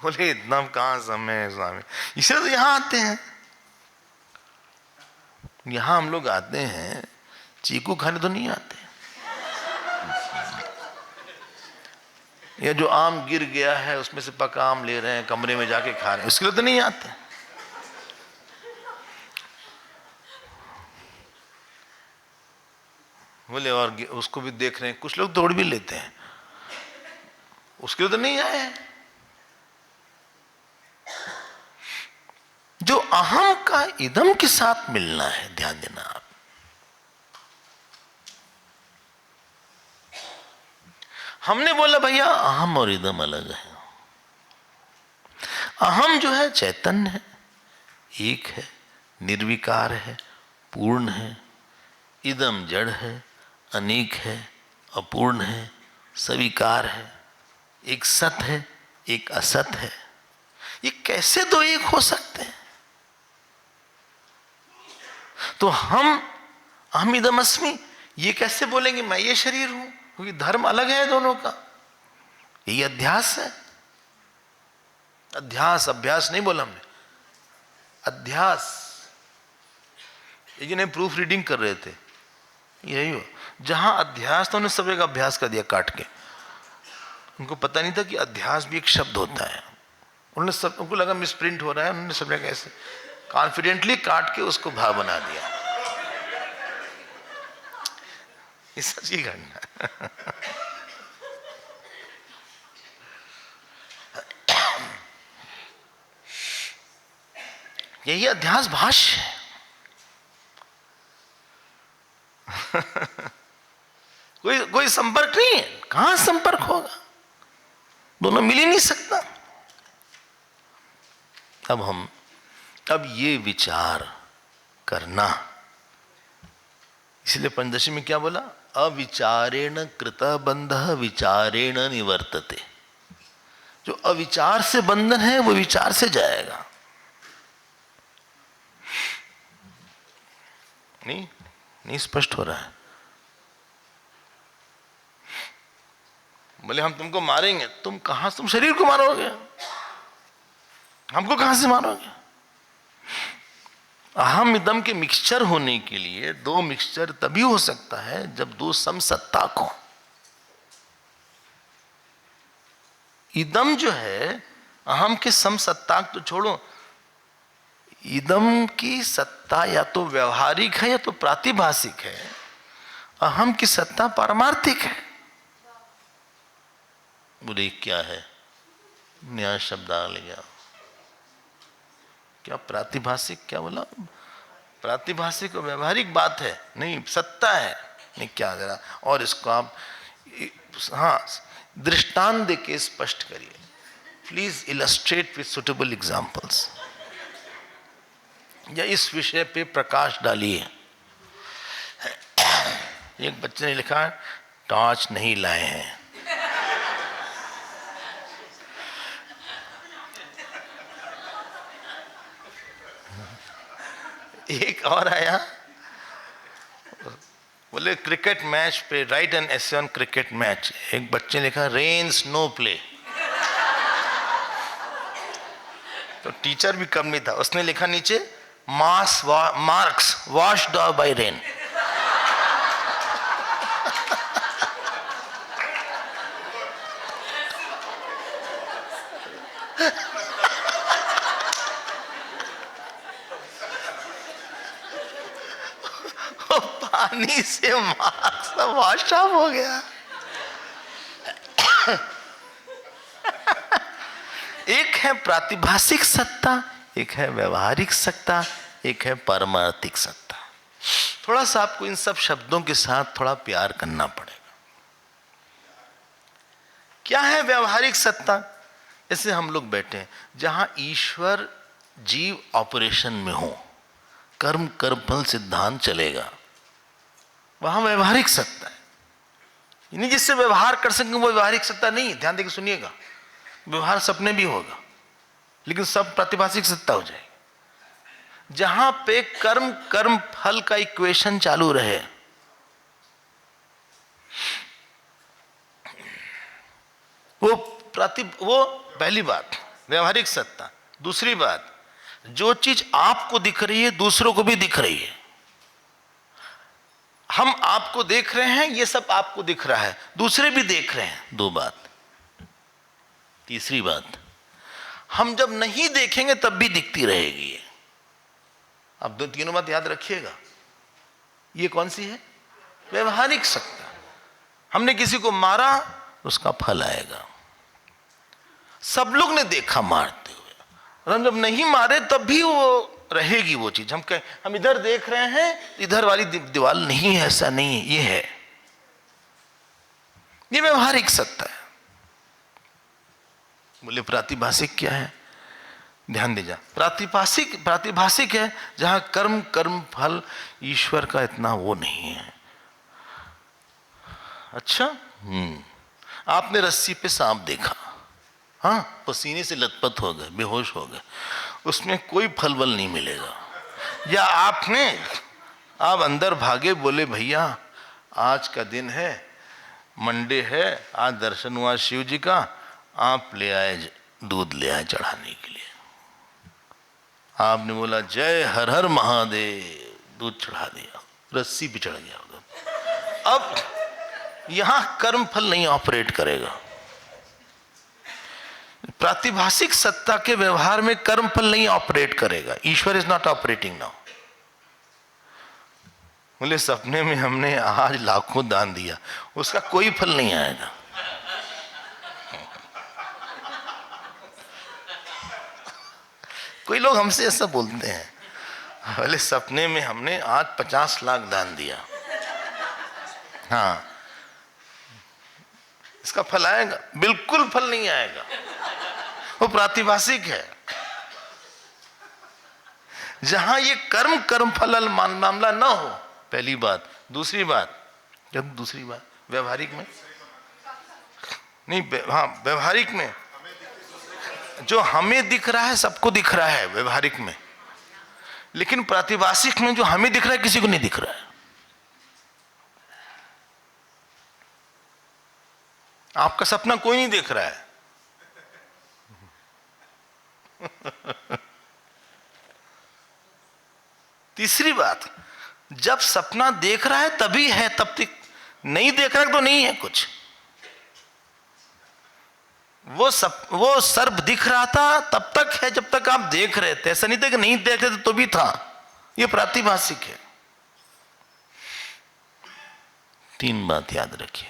बोले इतना कहां समय है स्वामी, इसलिए तो यहां आते हैं। यहां हम लोग आते हैं चीकू खाने तो नहीं आते, या जो आम गिर गया है उसमें से पका आम ले रहे हैं कमरे में जाके खा रहे हैं, उसके लिए तो नहीं आते। बोले और उसको भी देख रहे हैं, कुछ लोग तोड़ भी लेते हैं, उसके लिए तो नहीं आए हैं। जो अहम का इदम के साथ मिलना है, ध्यान देना आप। हमने बोला भैया अहम और इदम अलग है। अहम जो है चैतन्य है, एक है, निर्विकार है, पूर्ण है। इदम जड़ है, अनेक है, अपूर्ण है, स्वीकार है, एक सत है, एक असत है। ये कैसे दो एक हो सकते हैं? तो हम इदम अस्मि, ये कैसे बोलेंगे मैं ये शरीर हूं? क्योंकि धर्म अलग है दोनों का। यही अध्यास है। अध्यास, अभ्यास नहीं बोला हमने, अध्यास। ये जिन्हें प्रूफ रीडिंग कर रहे थे, यही हो। जहां अध्यास तो उन्होंने सब एक अभ्यास कर दिया काट के। उनको पता नहीं था कि अध्यास भी एक शब्द होता है। उनको लगा मिसप्रिंट हो रहा है, उन्होंने सब जगह ऐसे कॉन्फिडेंटली काट के उसको भाव बना दिया। ये सच्ची घटना। यही अध्यास भाष्य है। कोई संपर्क नहीं है, कहां संपर्क होगा? दोनों मिल ही नहीं सकता। अब ये विचार करना, इसलिए पंचदशी में क्या बोला? अविचारेण कृत बंध विचारेण निवर्तते। जो अविचार से बंधन है वो विचार से जाएगा। नहीं स्पष्ट हो रहा है? बोले हम तुमको मारेंगे, तुम शरीर को मारोगे, हमको कहां से मारोगे? अहम इदम के मिक्सचर होने के लिए दो मिक्सचर तभी हो सकता है जब दो समसत्ता को। इदम जो है अहम के समसत्ता तो छोड़ो, इदम की सत्ता या तो व्यवहारिक है या तो प्रातिभाषिक है, अहम की सत्ता पारमार्थिक है। बोले क्या है? नया शब्द आ गया। क्या प्रातिभाषिक? क्या बोला? प्रातिभाषिक और व्यवहारिक बात है, नहीं सत्ता है। नहीं क्या जरा और इसको आप दृष्टांत दे के स्पष्ट करिए। Please illustrate with suitable examples, या इस विषय पे प्रकाश डालिए। एक बच्चे ने लिखा टॉर्च नहीं लाए हैं। एक और आया, बोले क्रिकेट मैच पे right an essay on cricket match. एक बच्चे ने लिखा रेन स्नो प्ले। तो टीचर भी कम नहीं था, उसने लिखा नीचे मार्क्स वॉश्ड बाय रेन। पानी से मार्क्स सब वॉश ऑफ हो गया। एक है प्रातिभासिक सत्ता, एक है व्यवहारिक सत्ता, एक है पारमार्थिक सत्ता। थोड़ा सा आपको इन सब शब्दों के साथ थोड़ा प्यार करना पड़ेगा। क्या है व्यवहारिक सत्ता? ऐसे हम लोग बैठे हैं, जहां ईश्वर जीव ऑपरेशन में हो, कर्म कर्मफल सिद्धांत चलेगा, वहां व्यवहारिक सत्ता है। यानी जिससे व्यवहार कर सकें वो व्यवहारिक सत्ता नहीं है। ध्यान देकर सुनिएगा, व्यवहार सपने भी होगा लेकिन सब प्रातिभासिक सत्ता हो जाएगी। जहां पे कर्म कर्म फल का इक्वेशन चालू रहे, वो पहली बात व्यवहारिक सत्ता। दूसरी बात, जो चीज आपको दिख रही है दूसरों को भी दिख रही है। हम आपको देख रहे हैं, ये सब आपको दिख रहा है, दूसरे भी देख रहे हैं। दो बात। तीसरी बात, हम जब नहीं देखेंगे तब भी दिखती रहेगी। अब दो तीनों बात याद रखिएगा। ये कौन सी है? व्यवहारिक सत्ता। हमने किसी को मारा, उसका फल आएगा। सब लोग ने देखा मारते हुए, और हम जब नहीं मारे तब भी वो रहेगी वो चीज। हम इधर देख रहे हैं, इधर वाली दीवार नहीं है, ऐसा नहीं है, ये है। ये व्यवहारिक सत्ता है। बोले प्रातिभासिक क्या है? ध्यान दीजिए, प्रातिभासिक है जहां कर्म कर्म फल ईश्वर का इतना वो नहीं है। अच्छा, आपने रस्सी पे सांप देखा, हाँ, पसीने से लथपथ हो गए, बेहोश हो गए, उसमें कोई फल बल नहीं मिलेगा। या आप अंदर भागे, बोले भैया आज का दिन है, मंडे है, आज दर्शन हुआ शिव जी का, आप ले आए दूध, ले आए चढ़ाने के लिए। आपने बोला जय हर हर महादेव, दूध चढ़ा दिया, रस्सी पे चढ़ गया उधर। अब यहां कर्म फल नहीं ऑपरेट करेगा। प्रातिभासिक सत्ता के व्यवहार में कर्म फल नहीं ऑपरेट करेगा। ईश्वर इज नॉट ऑपरेटिंग नाउ। बोले सपने में हमने आज लाखों दान दिया, उसका कोई फल नहीं आएगा। कोई लोग हमसे ऐसा बोलते हैं, बोले सपने में हमने आज 50 लाख दान दिया, हाँ, इसका फल आएगा? बिल्कुल फल नहीं आएगा, वो प्रातिभासिक है। जहां ये कर्म कर्म फल मामला ना हो, पहली बात। दूसरी बात व्यवहारिक में नहीं, हाँ, व्यवहारिक में जो हमें दिख रहा है सबको दिख रहा है व्यवहारिक में, लेकिन प्रातिभासिक में जो हमें दिख रहा है किसी को नहीं दिख रहा है। आपका सपना कोई नहीं देख रहा है। तीसरी बात, जब सपना देख रहा है तभी है, तब तक नहीं देख रहा है तो नहीं है कुछ। वो सर्प दिख रहा था तब तक है जब तक आप देख रहे थे, ऐसा नहीं था कि नहीं देख रहे थे तो भी था। ये प्रातिभासिक है। तीन बात याद रखिए।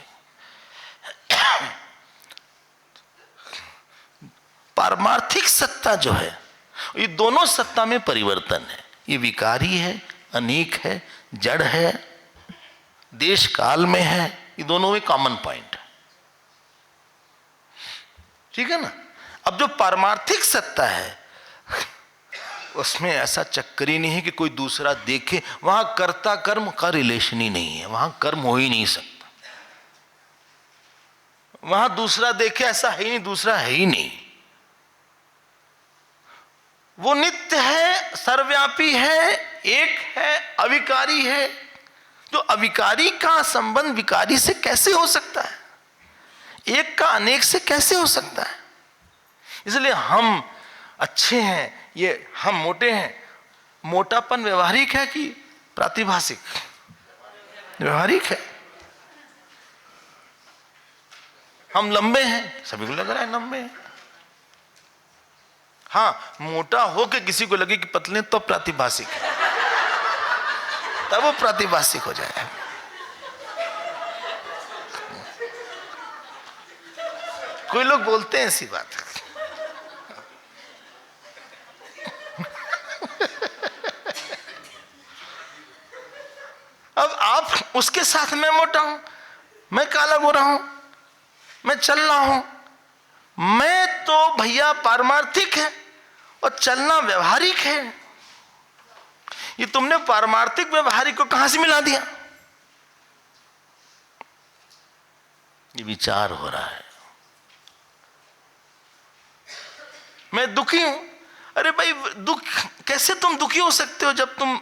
पारमार्थिक सत्ता जो है, ये दोनों सत्ता में परिवर्तन है। ये विकारी है, अनेक है, जड़ है, देश काल में है, ये दोनों में कॉमन पॉइंट है। ठीक है ना? अब जो पारमार्थिक सत्ता है उसमें ऐसा चक्कर ही नहीं है कि कोई दूसरा देखे, वहां कर्ता कर्म का रिलेशन ही नहीं है, वहां कर्म हो ही नहीं सकता। वहां दूसरा देखे ऐसा है ही नहीं, दूसरा है ही नहीं। वो नित्य है, सर्वव्यापी है, एक है, अविकारी है। तो अविकारी का संबंध विकारी से कैसे हो सकता है? एक का अनेक से कैसे हो सकता है? इसलिए हम अच्छे हैं, ये हम मोटे हैं। मोटापन व्यवहारिक है कि प्रातिभासिक? व्यवहारिक है। हम लंबे हैं, सभी को लग रहा है लंबे हैं। हाँ, मोटा हो के किसी को लगे कि पतले तो प्रातिभासिक है। तब वो प्रातिभाषिक हो जाएगा। कोई लोग बोलते हैं ऐसी बात। अब आप उसके साथ मैं मोटा हूं, मैं काला गोरा हूं, मैं चलना हूं, मैं तो भैया पारमार्थिक है और चलना व्यवहारिक है। ये तुमने पारमार्थिक व्यवहारिक को कहां से मिला दिया? ये विचार हो रहा है। मैं दुखी हूं। अरे भाई, दुख कैसे तुम दुखी हो सकते हो जब तुम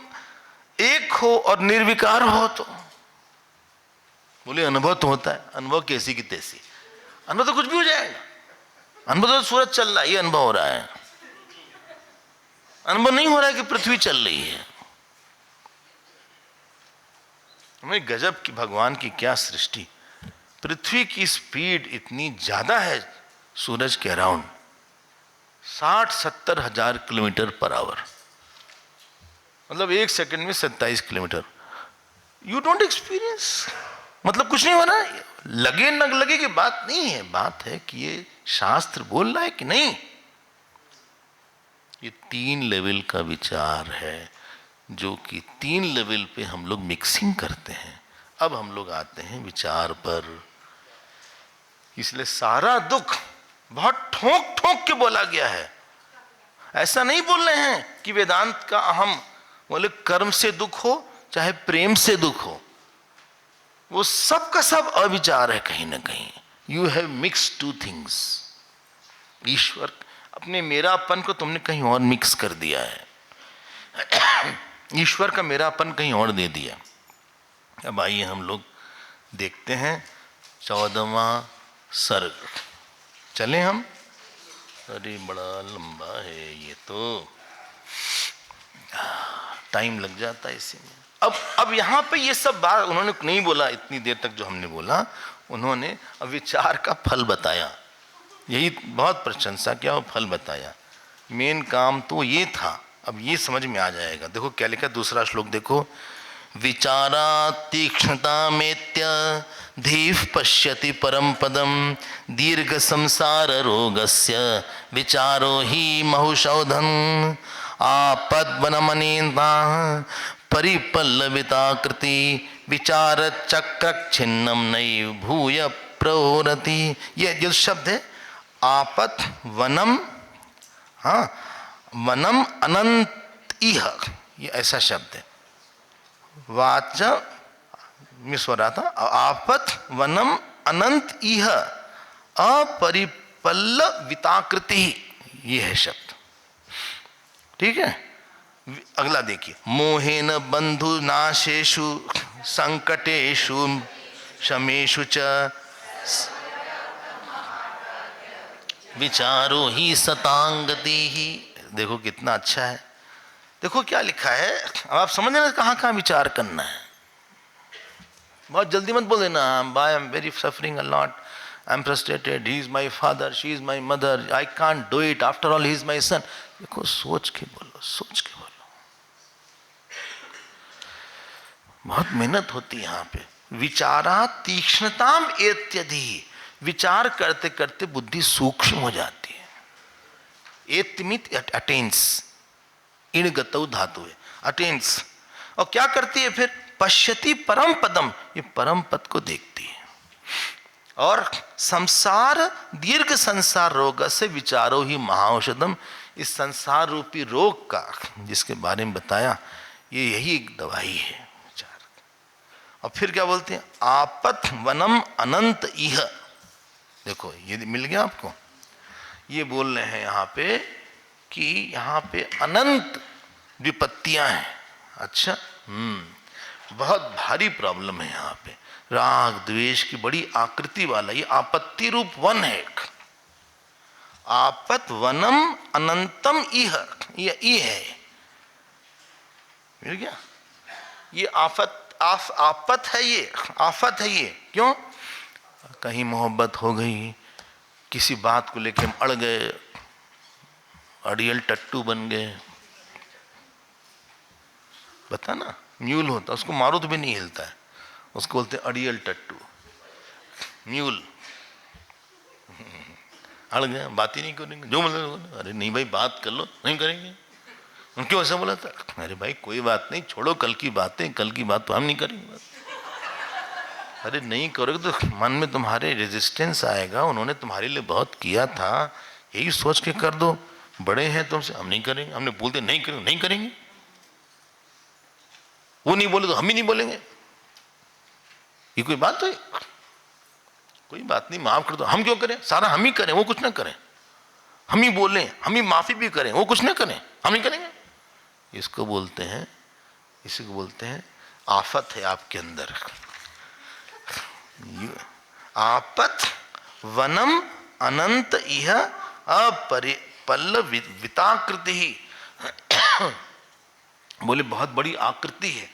एक हो और निर्विकार हो? तो बोले अनुभव तो होता है। अनुभव कैसी की तैसी? अनुभव तो कुछ भी हो जाएगा। अनुभव तो सूरज चल रहा है, ये अनुभव हो रहा है। अनुभव नहीं हो रहा है कि पृथ्वी चल रही है। हमें गजब की भगवान की क्या सृष्टि। पृथ्वी की स्पीड इतनी ज्यादा है सूरज के अराउंड, 60-70 हजार किलोमीटर पर आवर, मतलब एक सेकंड में 27 किलोमीटर। यू डोंट एक्सपीरियंस, मतलब कुछ नहीं हो रहा है। लगे न लगे की बात नहीं है, बात है कि ये शास्त्र बोल रहा है कि नहीं। ये 3 लेवल का विचार है, जो कि 3 लेवल पे हम लोग मिक्सिंग करते हैं। अब हम लोग आते हैं विचार पर। इसलिए सारा दुख बहुत ठोक ठोक के बोला गया है। ऐसा नहीं बोल रहे हैं कि वेदांत का अहम बोले कर्म से दुख हो चाहे प्रेम से दुख हो, वो सब का सब अविचार है कहीं ना कहीं। You have mix 2 things. ईश्वर अपने मेरापन को तुमने कहीं और मिक्स कर दिया है। ईश्वर का मेरापन कहीं और दे दिया। अब आइए हम लोग देखते हैं 14वां सर्ग। चले हम? अरे बड़ा लंबा है ये तो, टाइम लग जाता है इसी में। अब यहां पे ये सब बात उन्होंने नहीं बोला इतनी देर तक जो हमने बोला। उन्होंने विचार का फल बताया, यही बहुत प्रशंसा किया और फल बताया। मेन काम तो ये था। अब ये समझ में आ जाएगा। देखो क्या लिखा, दूसरा श्लोक देखो। विचारा तीक्ष्णता मेत्य धीः पश्यति परम पदम दीर्घ संसार रोगस्य विचारो ही महौषधम् आपद्वनमनेता परिपल्लविताकृति विचार चक्र छिन्नम नैव भूय प्रहोरति। ये जो शब्द है आपत वनम, हाँ, वनम अनंत इह, ये ऐसा शब्द है। वाच मिस हो रहा था। आपत वनम अनंत इह अपरिपल्ल विताकृति, ये है शब्द। ठीक है। अगला देखिए। मोहेन बंधु नाशेषु संकटेषु शमेषु च विचारो ही सतांगति ही। देखो कितना अच्छा है। देखो क्या लिखा है। अब आप समझ रहे कहां कहां विचार करना है। बहुत जल्दी मत बोल देना I am very suffering a lot, I am frustrated, he is my father, she is my mother, I can't do it, after all he is my son. देखो सोच के बोलो, सोच के बोलो। बहुत मेहनत होती है यहाँ पे। विचारा तीक्ष्णताम एत्यधि, विचार करते करते बुद्धि सूक्ष्म हो जाती है। एत्यमित अटेंस, इण गतौ धातु है, अटेंस। और क्या करती है फिर? पश्यति परम पदम, ये परम पद को देखती है। और संसार दीर्घ संसार रोग से विचारो ही महाऔषधम, इस संसार रूपी रोग का जिसके बारे में बताया, ये यही एक दवाई है विचार। और फिर क्या बोलते हैं? आपत वनम अनंत इह। देखो ये मिल गया आपको। ये बोल रहे हैं यहाँ पे कि यहाँ पे अनंत विपत्तियां हैं। अच्छा, बहुत भारी प्रॉब्लम है यहाँ पे। राग द्वेष की बड़ी आकृति वाला ये आपत्ति रूप वन है। आपत वनम अनंतम इह, ये ई है। मिल गया? ये आफत है, ये आफत है। ये क्यों? कहीं मोहब्बत हो गई, किसी बात को लेके हम अड़ गए, अड़ियल टट्टू बन गए, बता ना, म्यूल होता, उसको मारो तो भी नहीं हिलता है, उसको बोलते हैं अड़ियल टट्टू, म्यूल। अड़ गया, बात ही नहीं करेंगे, जो मतलब, अरे नहीं भाई बात कर लो, नहीं करेंगे। क्यों ऐसा बोला था? अरे भाई कोई बात नहीं, छोड़ो कल की बातें, कल की बात तो हम नहीं करेंगे। अरे नहीं करोगे तो मन में तुम्हारे रेजिस्टेंस आएगा, उन्होंने तुम्हारे लिए बहुत किया था, यही सोच के कर दो, बड़े हैं तुमसे, हम नहीं करेंगे, हमने बोल दिया नहीं करेंगे, नहीं करेंगे, वो नहीं बोले तो हम ही नहीं बोलेंगे, ये कोई बात है? कोई बात नहीं, माफ कर दो, हम क्यों करें, सारा हम ही करें, वो कुछ ना करें, हम ही बोलें, हम ही माफी भी करें, वो कुछ ना करें, हम नहीं करेंगे। इसको बोलते हैं, इसी को बोलते हैं आफत है आपके अंदर। आपत वनम अनंत इह अपरिपल्ल विताकृति ही। बोले बहुत बड़ी आकृति है।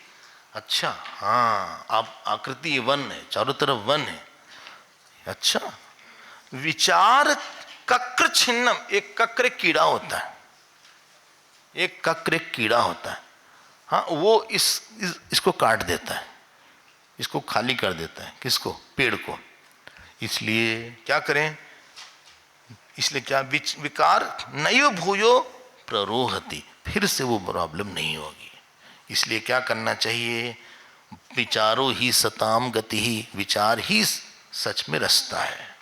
अच्छा हाँ, आप आकृति वन है, चारों तरफ वन है। अच्छा, विचार कक्र छिन्नम, एक कक्र एक कीड़ा होता है, एक कक्र एक कीड़ा होता है, हाँ वो इसको काट देता है, इसको खाली कर देता है, किसको, पेड़ को। इसलिए क्या करें, इसलिए क्या, विकार नयो भूयो प्ररोहति, फिर से वो प्रॉब्लम नहीं होगी। इसलिए क्या करना चाहिए, विचारो ही सताम गति ही, विचार ही सच में रास्ता है।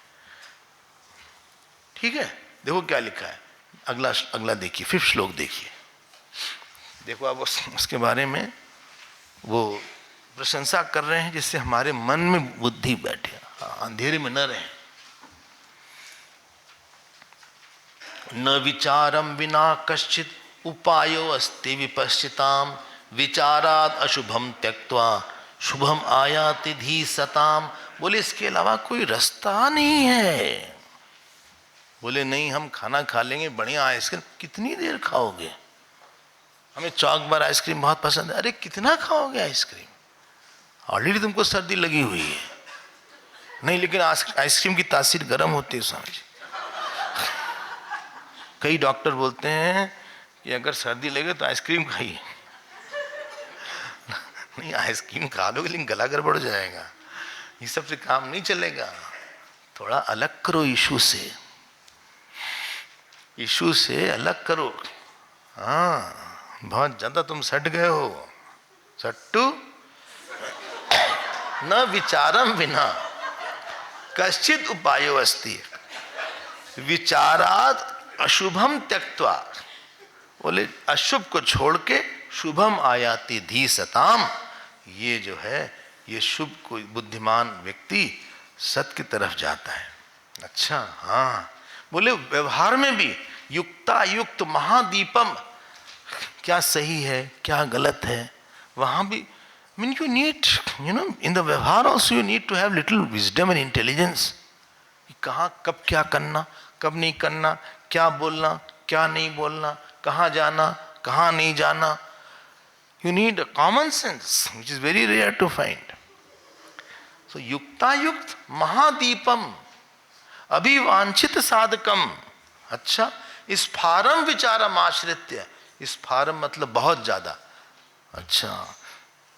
ठीक है, देखो क्या लिखा है, अगला देखिए, 5th श्लोक देखिए। देखो अब उसके बारे में वो प्रशंसा कर रहे हैं, जिससे हमारे मन में बुद्धि बैठे, अंधेरे में न रहे। न विचारम विना कश्चित उपायो अस्ति विपश्चिताम, विचारात अशुभम त्यक्त्वा शुभम आयाति धी सताम। बोले इसके अलावा कोई रास्ता नहीं है। बोले नहीं, हम खाना खा लेंगे बढ़िया आइसक्रीम, कितनी देर खाओगे, हमें चौक बार आइसक्रीम बहुत पसंद है। अरे कितना खाओगे आइसक्रीम, ऑलरेडी तुमको सर्दी लगी हुई है। नहीं, लेकिन आइसक्रीम की तासीर गर्म होती है समझ। कई डॉक्टर बोलते हैं कि अगर सर्दी लगे तो आइसक्रीम खाइए। नहीं, आइसक्रीम खा लोगे लेकिन गला गड़बड़ हो जाएगा, ये सब से काम नहीं चलेगा। थोड़ा अलग करो इशू से, इशू से अलग करो। हाँ, बहुत ज्यादा तुम सट गए हो, सट्टू। न विचारम विना कश्चित उपायो अस्ति, विचारात अशुभम त्यक्त्वा। बोले अशुभ को छोड़ के शुभम आयाति धी सताम, ये जो है ये शुभ को बुद्धिमान व्यक्ति सत की तरफ जाता है। अच्छा हाँ, बोले व्यवहार में भी युक्ता युक्त महादीपम, क्या सही है क्या गलत है, वहां भी mean you need, in the व्यवहार also you need to have little wisdom and intelligence. कहाँ कब क्या करना, कब नहीं करना, क्या बोलना क्या नहीं बोलना, कहाँ जाना कहाँ नहीं जाना। You need a common sense, which is very rare to find. So युक्तायुक्त Mahadeepam अभिवांछित साधकम। अच्छा, इस फारम विचारम आश्रित्य, इस फारम मतलब बहुत ज्यादा। अच्छा,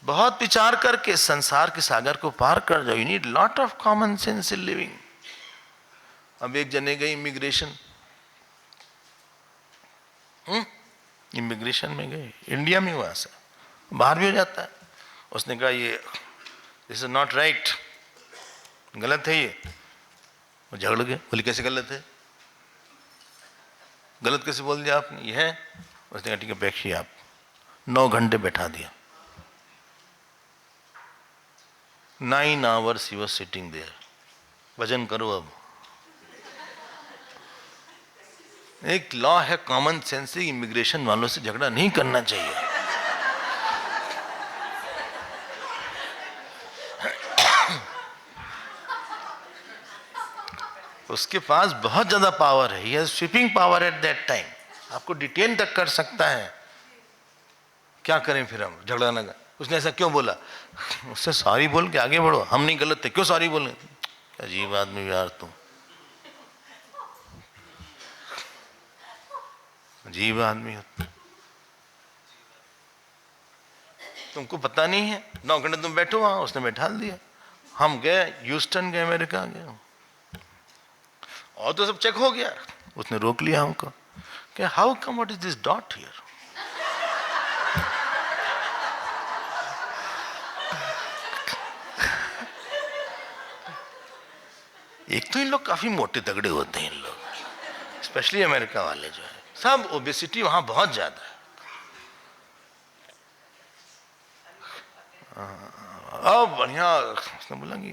बहुत विचार करके संसार के सागर को पार कर जाओ। You need lot of common sense in living. अब एक जने गए इमिग्रेशन, इमिग्रेशन में गए, इंडिया में हुआ ऐसा, बाहर भी हो जाता है। उसने कहा ये दिस इज नॉट राइट, गलत है ये। वो झगड़ गए, बोले कैसे गलत है, गलत कैसे बोल दिया आपने, ये है। उसने कहा ठीक है बैठिए आप। 9 घंटे बैठा दिया। 9 hours he was sitting there। वजन करो अब। एक लॉ है कॉमन सेंस से, इमिग्रेशन वालों से झगड़ा नहीं करना चाहिए। उसके पास बहुत ज्यादा पावर है, he has sweeping power at that time, आपको डिटेन तक कर सकता है। क्या करें फिर हम, झगड़ा ना कर। उसने ऐसा क्यों बोला, उससे सॉरी बोल के आगे बढ़ो, हम नहीं गलत थे, क्यों सॉरी बोले। अजीब आदमी यार तुम, अजीब आदमी हो। तुमको पता नहीं है, 9 घंटे तुम बैठो वहां, उसने बैठा दिया। हम गए ह्यूस्टन गए, अमेरिका गए, और तो सब चेक हो गया। उसने रोक लिया हमको, क्या how come, what is this dot here? एक तो इन लोग काफी मोटे तगड़े होते हैं, इन लोग स्पेशली अमेरिका वाले जो है, सब ओबेसिटी वहां बहुत ज्यादा है। अब बढ़िया, उसने बोला कि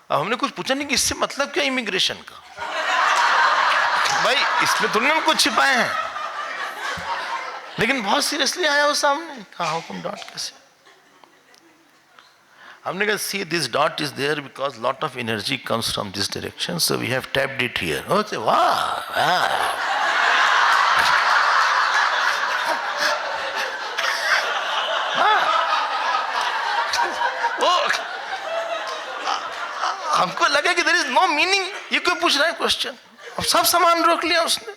अब हमने कुछ पूछा नहीं कि इससे मतलब क्या इमिग्रेशन का, भाई इसमें थोड़ी ना हम कुछ छिपाए हैं, लेकिन बहुत सीरियसली आया वो सामने, कहा हाउ कम डॉट कैसे? हमने कहा see this dot is there because lot of energy comes from this direction, so we have tapped it here. Okay, वाह, हमको लगा कि देयर इज नो मीनिंग, ये क्यों पूछ रहा है क्वेश्चन? अब सब सामान रोक लिया उसने।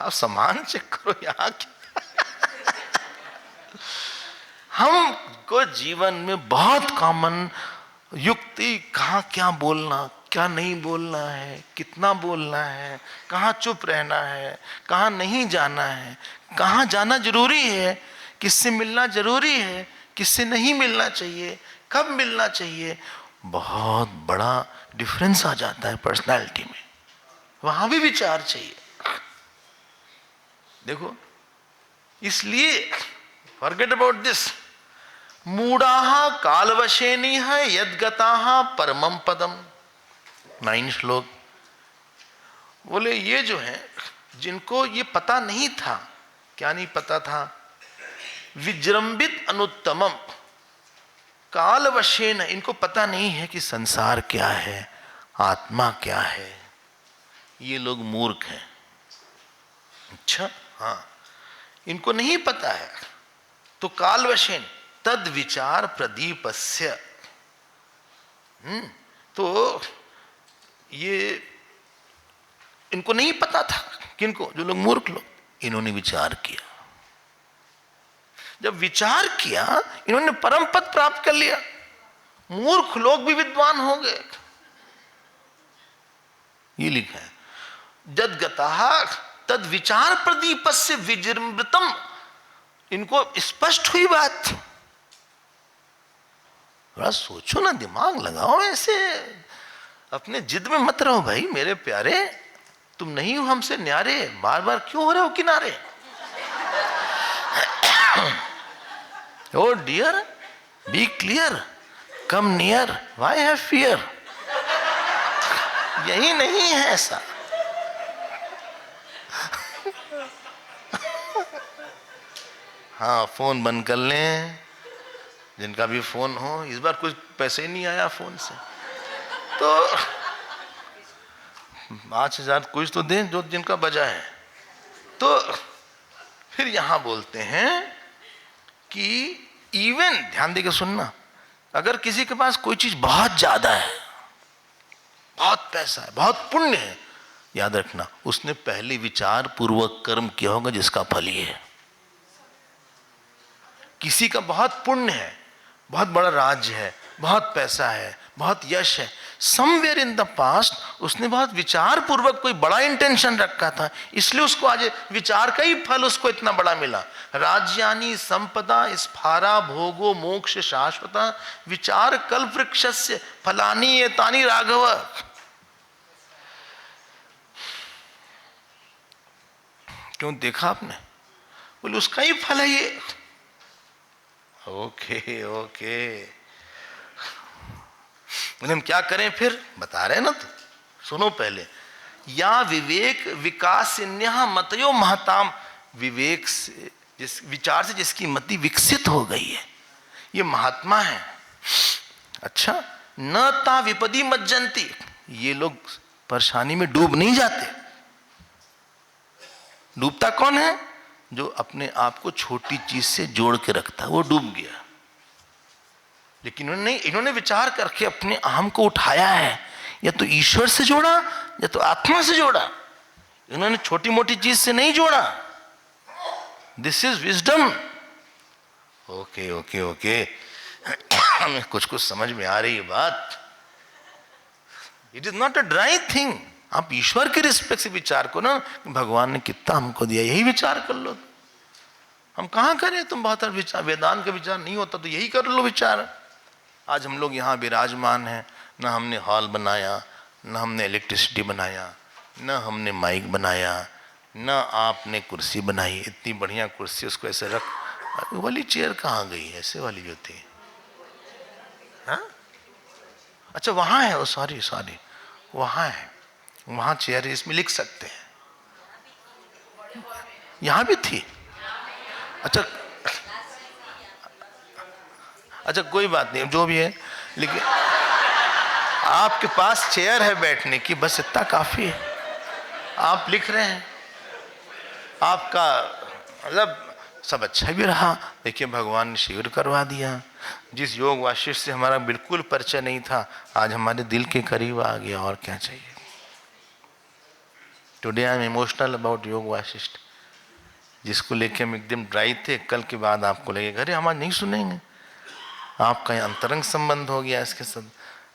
आप सामान चेक करो यहाँ की। हमको जीवन में बहुत कॉमन युक्ति, कहाँ क्या बोलना, क्या नहीं बोलना है, कितना बोलना है, कहाँ चुप रहना है, कहाँ नहीं जाना है, कहाँ जाना जरूरी है, किससे मिलना जरूरी है, किससे नहीं मिलना चाहिए, कब मिलना चाहिए, बहुत बड़ा डिफरेंस आ जाता है पर्सनालिटी में। वहां भी विचार चाहिए। देखो, इसलिए फॉरगेट अबाउट दिस, मूढ़ाः कालवशेनिः यद्गताः परमं पदम। 9 श्लोक बोले, ये जो है जिनको ये पता नहीं था, क्या नहीं पता था, विजृंभित अनुत्तमम, कालवशेन, इनको पता नहीं है कि संसार क्या है, आत्मा क्या है, ये लोग मूर्ख हैं। अच्छा, हाँ, इनको नहीं पता है, तो कालवशेन तद विचार प्रदीपस्य, तो ये इनको नहीं पता था, किनको, जो लोग मूर्ख लोग, इन्होंने विचार किया। जब विचार किया, इन्होंने परम पद प्राप्त कर लिया, मूर्ख लोग भी विद्वान हो गए। ये लिखा है, जद्गतः तद विचार प्रदीपस्य विजृंभितम, इनको स्पष्ट हुई बात। थोड़ा सोचो ना, दिमाग लगाओ, ऐसे अपने जिद में मत रहो भाई मेरे प्यारे, तुम नहीं हो हमसे न्यारे, बार बार क्यों हो रहे हो किनारे? Oh dear, be clear, come near, why have fear? यही नहीं है ऐसा। हाँ, फोन बंद कर लें, जिनका भी फोन हो, इस बार कुछ पैसे ही नहीं आया फोन से, तो 5,000 कुछ तो दें जो जिनका बजा है। तो फिर यहां बोलते हैं कि इवन, ध्यान देके सुनना, अगर किसी के पास कोई चीज बहुत ज्यादा है, बहुत पैसा है, बहुत पुण्य है, याद रखना उसने पहले विचार पूर्वक कर्म किया होगा जिसका फल ही है। किसी का बहुत पुण्य है, बहुत बड़ा राज्य है, बहुत पैसा है, बहुत यश है, समवेयर इन द पास्ट उसने बहुत विचार पूर्वक कोई बड़ा इंटेंशन रखा था, इसलिए उसको आज विचार का ही फल उसको इतना बड़ा मिला। राज्यानि संपदा स्फारा भोगो मोक्ष शाश्वता विचार कल्प वृक्षस्य फलानि एतानि राघव। क्यों, देखा आपने? बोले उसका ही फल है ये। ओके ओके, बोले हम क्या करें फिर? बता रहे ना, तो सुनो पहले। या विवेक विकासिन्यः मतयो महताम, विवेक से, जिस विचार से जिसकी मति विकसित हो गई है, ये महात्मा है। अच्छा, न ता विपदी मज्जन्ति, ये लोग परेशानी में डूब नहीं जाते। डूबता कौन है? जो अपने आप को छोटी चीज से जोड़ के रखता है, वो डूब गया। लेकिन इन्होंने विचार करके अपने अहम को उठाया है, या तो ईश्वर से जोड़ा या तो आत्मा से जोड़ा। इन्होंने छोटी मोटी चीज से नहीं जोड़ा, this is wisdom. Okay okay okay, हमें कुछ कुछ समझ में आ रही है बात। It is not a dry thing. आप ईश्वर के रिस्पेक्ट से विचार करो ना, भगवान ने कितना हमको दिया, यही विचार कर लो। हम कहाँ करें तुम बहुत विचार, वेदांत का विचार नहीं होता तो यही कर लो विचार। आज हम लोग यहाँ विराजमान हैं, ना हमने हॉल बनाया, ना हमने इलेक्ट्रिसिटी बनाया, ना हमने माइक बनाया, ना आपने कुर्सी बनाई, इतनी बढ़िया कुर्सी, उसको ऐसे रख, वाली चेयर कहाँ गई, ऐसे वाली जो थी। हाँ अच्छा वहाँ है, ओ सॉरी सॉरी, वहाँ है, वहाँ चेयर है, इसमें लिख सकते हैं। यहाँ भी थी। अच्छा अच्छा कोई बात नहीं, जो भी है, लेकिन आपके पास चेयर है बैठने की, बस इतना काफी है। आप लिख रहे हैं, आपका मतलब सब अच्छा भी रहा। देखिए भगवान ने शिविर करवा दिया, जिस योग वाशिष्ठ से हमारा बिल्कुल परिचय नहीं था, आज हमारे दिल के करीब आ गया, और क्या चाहिए। Today I am emotional about योग वाशिष्ठ, जिसको लेके हम एकदम ड्राई थे, कल के बाद आपको लगेगा अरे हम आज नहीं सुनेंगे। आपका अंतरंग संबंध हो गया इसके साथ।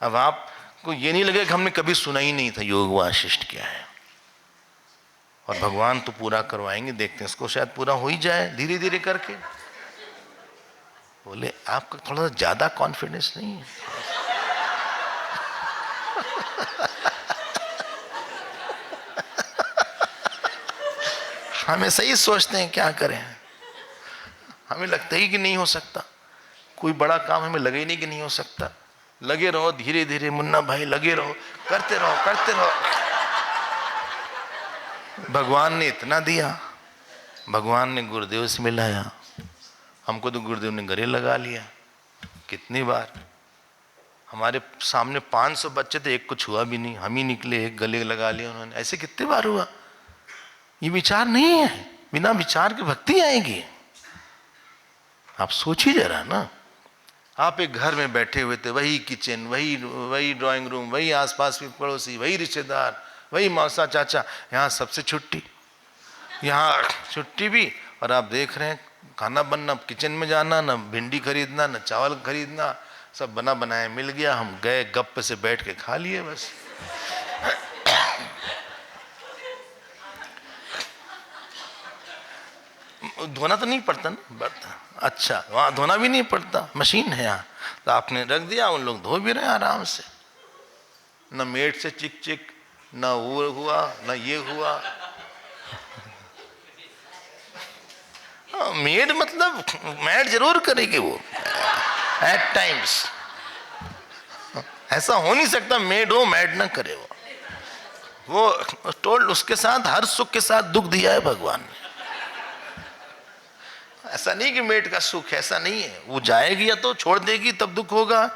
अब आपको ये नहीं लगेगा कि हमने कभी सुना ही नहीं था योग वाशिष्ठ क्या है। और भगवान तो पूरा करवाएंगे, देखते हैं इसको शायद पूरा हो ही जाए धीरे धीरे करके। बोले आपका थोड़ा सा ज्यादा कॉन्फिडेंस नहीं है? हमें सही सोचते हैं, क्या करें, हमें लगता ही कि नहीं हो सकता कोई बड़ा काम, हमें लगे ही नहीं कि नहीं हो सकता। लगे रहो धीरे धीरे मुन्ना भाई, लगे रहो, करते रहो करते रहो। भगवान ने इतना दिया, भगवान ने गुरुदेव से मिलाया, हमको तो गुरुदेव ने गले लगा लिया। कितनी बार हमारे सामने 500 बच्चे थे, एक को छुआ भी नहीं, हम ही निकले, एक गले लगा लिया उन्होंने। ऐसे कितनी बार हुआ। ये विचार नहीं है, बिना विचार के भक्ति आएगी। आप सोचिए जरा ना, आप एक घर में बैठे हुए थे, वही किचन, वही ड्राइंग रूम, वही आसपास के पड़ोसी, वही रिश्तेदार, वही मौसा चाचा, यहाँ सबसे छुट्टी, यहाँ छुट्टी भी, और आप देख रहे हैं खाना बनना, किचन में जाना, ना भिंडी खरीदना, ना चावल खरीदना, सब बना बनाया मिल गया, हम गए गप से बैठ के खा लिए बस। धोना तो नहीं पड़ता ना बर्तन, अच्छा वहाँ धोना भी नहीं पड़ता, मशीन है यहाँ, तो आपने रख दिया, उन लोग धो भी रहे आराम से, न मेड से चिक चिक, न वो हुआ न ये हुआ। मेड मतलब मैड जरूर करेगी वो एट टाइम्स, ऐसा हो नहीं सकता मेड हो मैड ना करे। वो टोल्ड, उसके साथ हर सुख के साथ दुख दिया है भगवान ने। ऐसा नहीं कि मेड का सुख, ऐसा नहीं है, वो जाएगी या तो छोड़ देगी तब दुख होगा,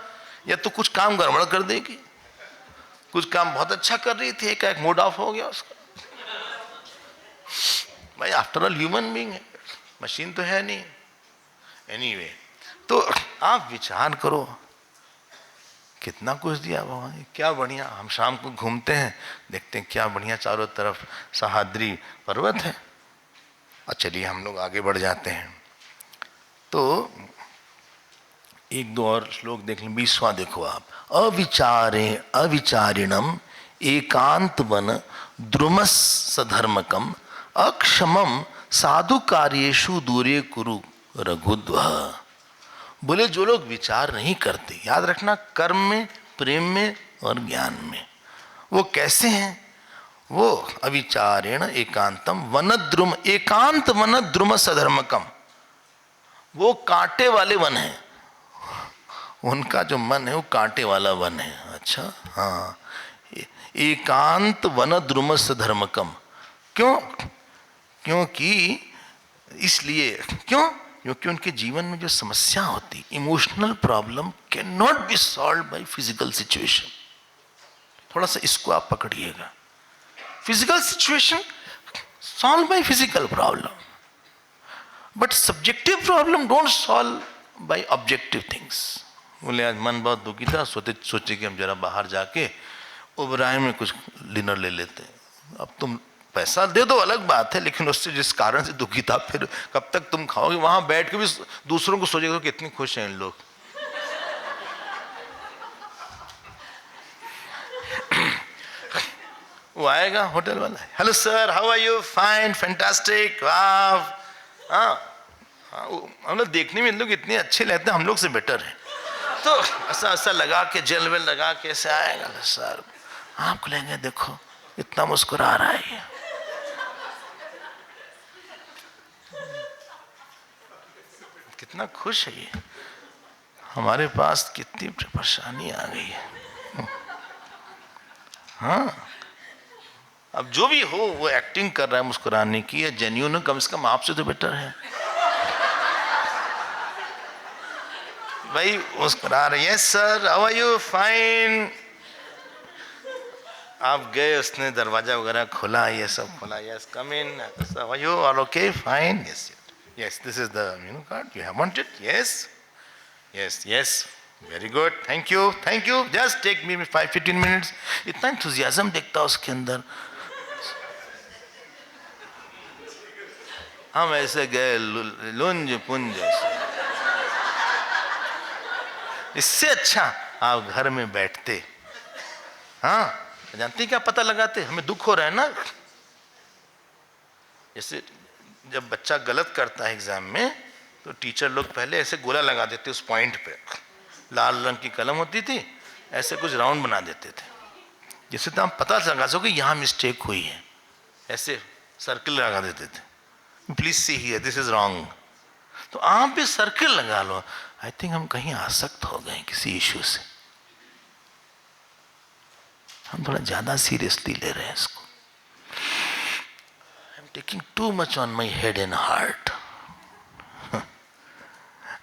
या तो कुछ काम गड़बड़ कर देगी। कुछ काम बहुत अच्छा कर रही थी, एक मूड ऑफ हो गया उसका। भाई आफ्टर ऑल ह्यूमन बीइंग है, मशीन तो है नहीं। एनीवे, तो आप विचार करो कितना कुछ दिया भगवान, क्या बढ़िया। हम शाम को घूमते हैं, देखते हैं क्या बढ़िया चारों तरफ सह्याद्री पर्वत है। और चलिए हम लोग आगे बढ़ जाते हैं, तो एक दो और श्लोक देख लें। 20वां देखो आप, अविचारिणम एकांत वन द्रुमस सधर्मकम अक्षमम साधु कार्येषु दूरे कुरु रघुद्व। बोले जो लोग विचार नहीं करते, याद रखना, कर्म में, प्रेम में और ज्ञान में, वो कैसे हैं? वो अविचारेण एकांतम वनद्रुम, एकांत वनद्रुम सधर्मकम, वो कांटे वाले वन है, उनका जो मन है वो कांटे वाला वन है। अच्छा हाँ, एकांत वनद्रुम सधर्मकम, क्यों? क्योंकि इसलिए, क्यों? क्योंकि उनके जीवन में जो समस्या होती, emotional problem can not be solve by physical situation. थोड़ा सा इसको आप पकड़िएगा, physical situation solve by physical problem, but subjective problem don't solve by objective things. बोले आज मन बहुत दुखी था, सोचे कि हम जरा बाहर जाके ओबराय में कुछ डिनर ले लेते हैं। अब तुम पैसा दे दो अलग बात है, लेकिन उससे जिस कारण से दुखी था, फिर कब तक तुम खाओगे? वहां बैठ के भी दूसरों को सोचेगा तो कितनी खुश हैं इन लोग। वो आएगा होटल वाला, hello sir, how are you? Fine, fantastic, वाह। हाँ, हम लोग देखने में इन लोग इतने अच्छे लगते हैं, हम लोग से बेटर है। तो ऐसा ऐसा लगा के, जेल वेल लगा के ऐसे आएगा, सर आप लेंगे, देखो इतना मुस्कुरा रहा है ये। कितना खुश है ये। हमारे पास कितनी परेशानी आ गई है। हाँ, अब जो भी हो, वो एक्टिंग कर रहा है मुस्कुराने की, या जेन्युइन, कम से कम आपसे तो बेटर है भाई। मुस्कुरा रहे, yes sir, how are you? Fine. आप गए, उसने दरवाजा वगैरह खोला, ये सब खोला, yes come in, how are you? All okay? Fine, yes yes, this is the card, you have wanted, yes yes yes, very good, thank you thank you, just take me 5-15 minutes. इतना enthusiasm देखता उसके अंदर। हम ऐसे गए लुंज पुंज ऐसे। इससे अच्छा आप घर में बैठते। हाँ, जानते क्या पता लगाते? हमें दुख हो रहा है ना, जैसे जब बच्चा गलत करता है एग्जाम में, तो टीचर लोग पहले ऐसे गोला लगा देते उस पॉइंट पे, लाल रंग की कलम होती थी, ऐसे कुछ राउंड बना देते थे, जिससे तो हम पता लगा सको कि यहाँ मिस्टेक हुई है। ऐसे सर्किल लगा देते थे, please see here, this is wrong. तो आप भी सर्किल लगा लो। आई थिंक हम कहीं आसक्त हो गए किसी इश्यू से, हम थोड़ा ज्यादा सीरियसली ले रहे हैं इसको। I am taking too much on my head and heart.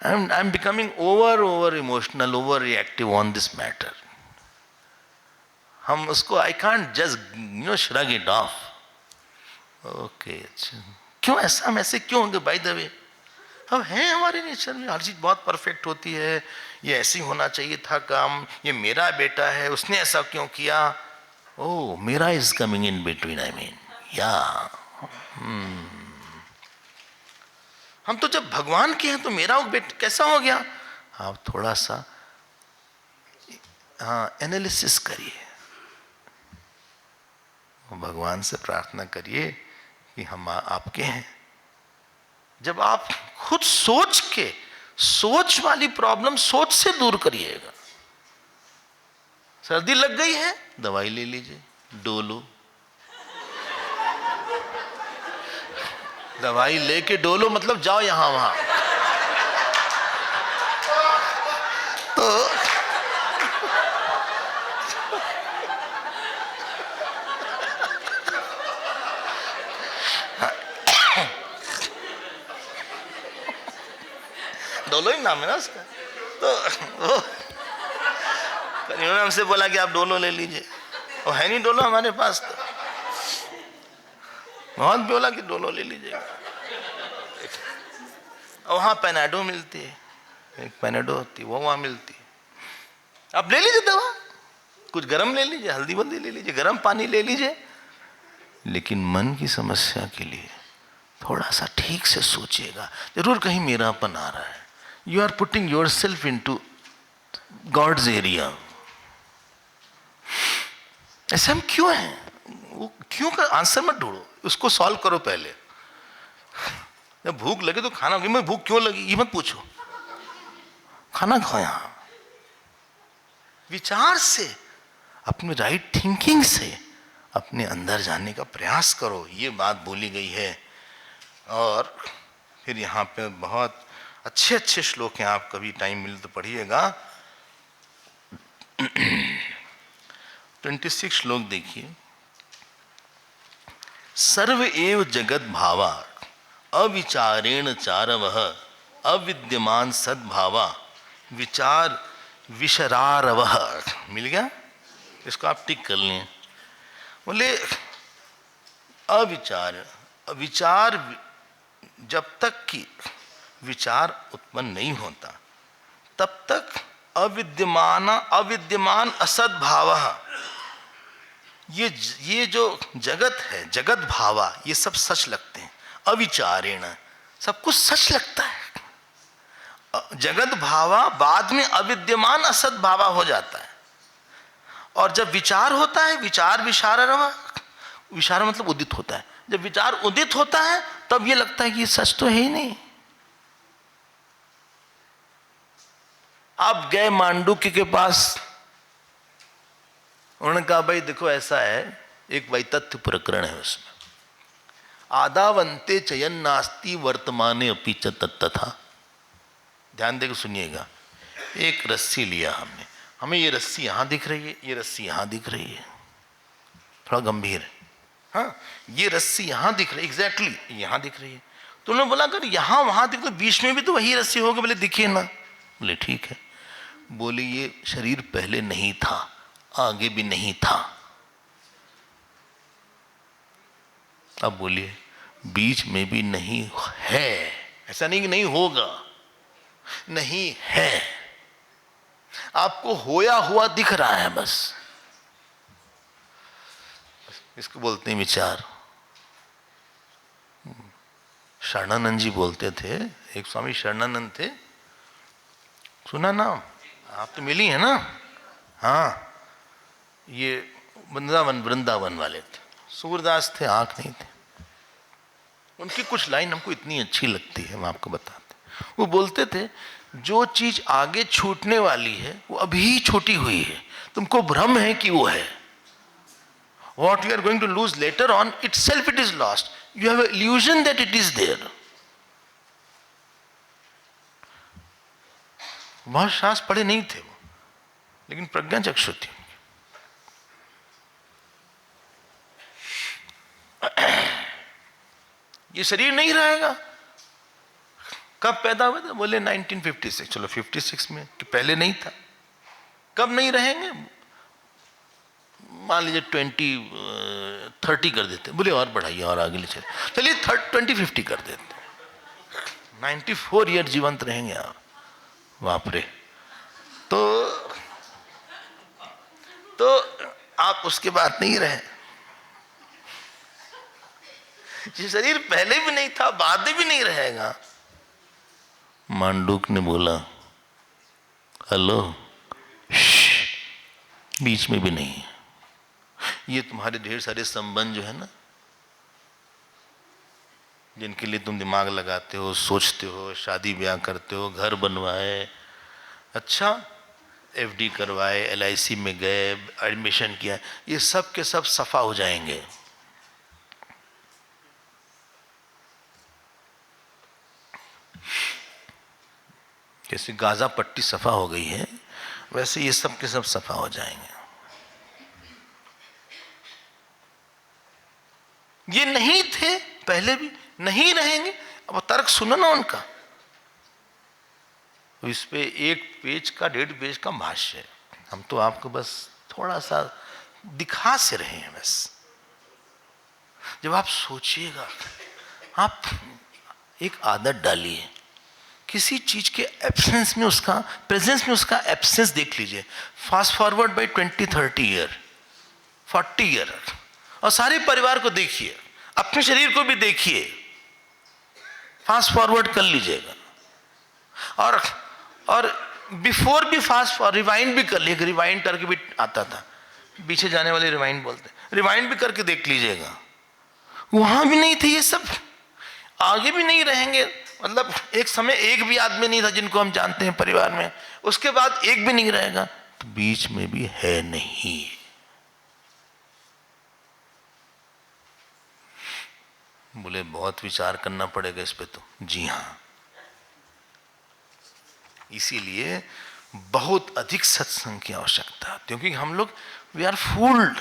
I am becoming over emotional, over reactive on this matter. हम उसको, I can't just shrug it of. Okay, अच्छा क्यों ऐसा, हम ऐसे क्यों होंगे? बाय द वे, हम हैं, हमारे नेचर में हर चीज बहुत परफेक्ट होती है, ये ऐसे ही होना चाहिए था काम, ये मेरा बेटा है, उसने ऐसा क्यों किया? ओ, मेरा is coming in between, I mean, या हम तो जब भगवान के हैं तो मेरा वो बेटा कैसा हो गया? आप थोड़ा सा एनालिसिस करिए, भगवान से प्रार्थना करिए कि हम आपके हैं। जब आप खुद सोच के, सोच वाली प्रॉब्लम सोच से दूर करिएगा। सर्दी लग गई है, दवाई ले लीजिए, डोलो, दवाई लेके डोलो, मतलब जाओ यहां वहां। तो डोलो ही नाम है ना उसका। तो वो इन्होंने हमसे बोला कि आप डोलो ले लीजिए, और है नहीं डोलो हमारे पास, तो बहुत बोला कि डोलो ले लीजिएगा। और वहाँ पैनाडो मिलती है, एक पैनाडो होती है, वो वहाँ मिलती है, आप ले लीजिए दवा, कुछ गर्म ले लीजिए, हल्दी बल्दी ले लीजिए, गर्म पानी ले लीजिए। लेकिन मन की समस्या के लिए थोड़ा सा ठीक से सोचिएगा, जरूर कहीं मेरापन आ रहा है। You are putting yourself into God's area. ऐसे हम क्यों हैं? वो क्यों का आंसर मत ढूंढो, उसको सॉल्व करो पहले। जब भूख लगे तो खाना, मैं भूख क्यों लगी ये मत पूछो, खाना खाओ। यहां विचार से, अपने राइट थिंकिंग से अपने अंदर जाने का प्रयास करो, ये बात बोली गई है। और फिर यहाँ पे बहुत अच्छे अच्छे श्लोक हैं, आप कभी टाइम मिले तो पढ़िएगा। 26 श्लोक देखिए। सर्व एव जगत भावा अविचारेण चारवः अविद्यमान सद्भावा विचार विशरारवः। मिल गया? इसको आप टिक कर लें। बोले अविचार, विचार जब तक कि विचार उत्पन्न नहीं होता तब तक अविद्यमान असद्भाव, ये जो जगत है, जगत भावा, ये सब सच लगते हैं। अविचारेण, सब कुछ सच लगता है। जगत भावा बाद में अविद्यमान असत भावा हो जाता है। और जब विचार होता है, विचार विचारः, विचार मतलब उदित होता है। जब विचार उदित होता है तब ये लगता है कि ये सच तो है ही नहीं। आप गए मांडुक्य के पास, उन्होंने कहा भाई देखो ऐसा है, एक वैतथ्य प्रकरण है, उसमें आदावंते चयन नास्ति वर्तमाने अपि च तत्तथा। ध्यान देकर सुनिएगा। एक रस्सी लिया हमने, हमें ये रस्सी यहां दिख रही है, ये रस्सी यहां दिख रही है, थोड़ा गंभीर है। हाँ, ये रस्सी यहां दिख रही है, एग्जैक्टली यहां दिख रही है। तो उन्होंने बोला अगर यहां वहां दिख तो बीच में भी तो वही रस्सी होगी। बोले दिखे ना। बोले ठीक है। बोले ये शरीर पहले नहीं था, आगे भी नहीं था। अब बोलिए बीच में भी नहीं है। ऐसा नहीं कि नहीं होगा, नहीं है। आपको होया हुआ दिख रहा है बस। इसको बोलते हैं विचार। शरणानंद जी बोलते थे, एक स्वामी शरणानंद थे, सुना नाम? आप तो मिली है ना? हाँ, ये वृंदावन वाले थे, सूरदास थे, आंख नहीं थे। उनकी कुछ लाइन हमको इतनी अच्छी लगती है, हम आपको बताते। वो बोलते थे जो चीज आगे छूटने वाली है वो अभी ही छूटी हुई है, तुमको भ्रम है कि वो है। What you are going to lose later on, itself it is lost. You have an illusion that it is there. बहुत शास्त्र पढ़े नहीं थे वो, लेकिन प्रज्ञा चक्षु थी। ये शरीर नहीं रहेगा। कब पैदा हुए थे? बोले 1956। चलो 56 में, कि पहले नहीं था। कब नहीं रहेंगे? मान लीजिए 2030 कर देते। बोले और बढ़ाइए और आगे ले चले, चलिए 2050 कर देते। 94 ईयर जीवंत रहेंगे आप। बाप रे। तो आप उसके बाद नहीं रहे। ये शरीर पहले भी नहीं था, बाद में भी नहीं रहेगा। मांडूक ने बोला हेलो, बीच में भी नहीं है। ये तुम्हारे ढेर सारे संबंध जो है ना, जिनके लिए तुम दिमाग लगाते हो, सोचते हो, शादी ब्याह करते हो, घर बनवाए, अच्छा एफडी करवाए, एलआईसी में गए, एडमिशन किया, ये सब के सब सफा हो जाएंगे। जैसे गाजा पट्टी सफा हो गई है, वैसे ये सब के सब सफा हो जाएंगे। ये नहीं थे पहले भी, नहीं रहेंगे। अब तर्क सुनो ना उनका। इस पे 1 पेज का 1.5 पेज का भाष्य है। हम तो आपको बस थोड़ा सा दिखा से रहे हैं बस। जब आप सोचिएगा, आप एक आदत डालिए, किसी चीज के एब्सेंस में उसका, प्रेजेंस में उसका एब्सेंस देख लीजिए। Fast forward bye 20-30 year, 40 year, और सारे परिवार को देखिए, अपने शरीर को भी देखिए, फास्ट फॉरवर्ड कर लीजिएगा। और बिफोर भी फास्ट रिवाइंड भी कर लीजिएगा। रिवाइंड करके भी आता था, पीछे जाने वाले रिवाइंड बोलते, रिवाइंड भी करके देख लीजिएगा। वहां भी नहीं थे ये सब, आगे भी नहीं रहेंगे। मतलब एक समय एक भी आदमी नहीं था जिनको हम जानते हैं परिवार में, उसके बाद एक भी नहीं रहेगा, तो बीच में भी है नहीं। बोले बहुत विचार करना पड़ेगा इस पे तो। जी हाँ, इसीलिए बहुत अधिक सत्संग की आवश्यकता है, क्योंकि हम लोग वी आर फूल्ड।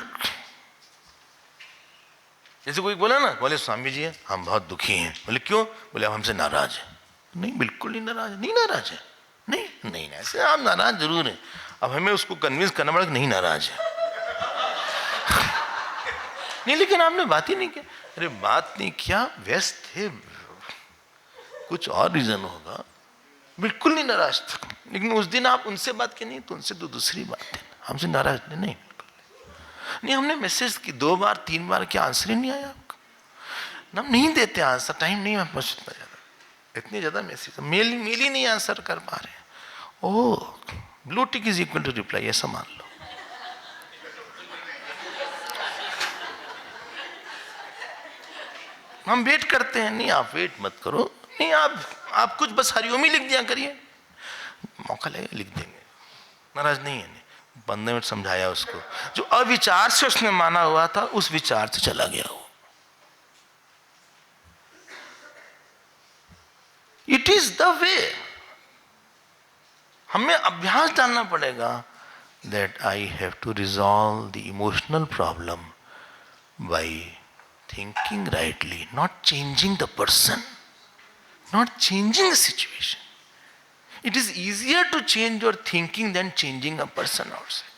जैसे कोई बोला ना, बोले स्वामी जी हम बहुत दुखी हैं। बोले क्यों? बोले आप हमसे नाराज है। नहीं, बिल्कुल नहीं नाराज, नहीं नाराज है, नहीं नहीं ऐसे आप नाराज जरूर हैं। अब हमें उसको कन्विंस करना पड़ा कि नहीं नाराज है। नहीं, लेकिन आपने बात ही नहीं किया। अरे बात नहीं किया, व्यस्त थे, कुछ और रीजन होगा। बिल्कुल नहीं नाराज था, लेकिन उस दिन आप उनसे बात की नहीं, तो उनसे तो दूसरी बात है, हमसे नाराज नहीं। नहीं, हमने मैसेज की 2 बार 3 बार, क्या आंसर ही नहीं आया आपका? हम नहीं देते आंसर, टाइम नहीं है पहुँचता ज़्यादा, इतनी ज़्यादा मैसेज, मेल ही नहीं आंसर कर पा रहे हैं। Oh, blue tick is equal to reply, ऐसा मान लो। हम वेट करते हैं, नहीं आप वेट मत करो, नहीं आप कुछ बस हरिओम ही लिख दिया करिए, मौका लगेगा लिख देंगे, नाराज नहीं है। 15 मिनट समझाया उसको, जो अविचार से उसने माना हुआ था उस विचार से चला गया वो। It is the way. हमें अभ्यास डालना पड़ेगा that I have to resolve the emotional problem by thinking rightly, not changing the person, not changing the situation. It is easier to change your thinking than changing a person outside.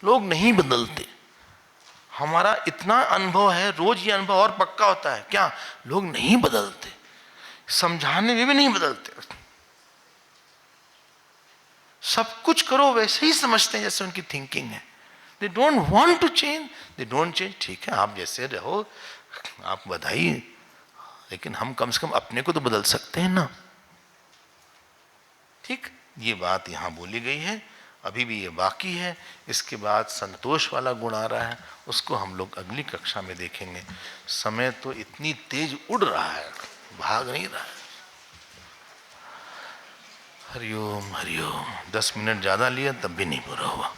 लोग नहीं बदलते, हमारा इतना अनुभव है, रोज ये अनुभव और पक्का होता है, क्या लोग नहीं बदलते, समझाने में भी नहीं बदलते, सब कुछ करो वैसे ही समझते हैं जैसे उनकी थिंकिंग है। They don't want to change, they don't change। ठीक है, आप जैसे रहो, आप बधाई, लेकिन हम कम से कम अपने को तो बदल सकते हैं ना। ठीक, ये बात यहां बोली गई है, अभी भी ये बाकी है। इसके बाद संतोष वाला गुण आ रहा है, उसको हम लोग अगली कक्षा में देखेंगे। समय तो इतनी तेज उड़ रहा है, भाग नहीं रहा है। हरिओम हरिओम। 10 मिनट ज्यादा लिया तब भी नहीं पूरा हुआ।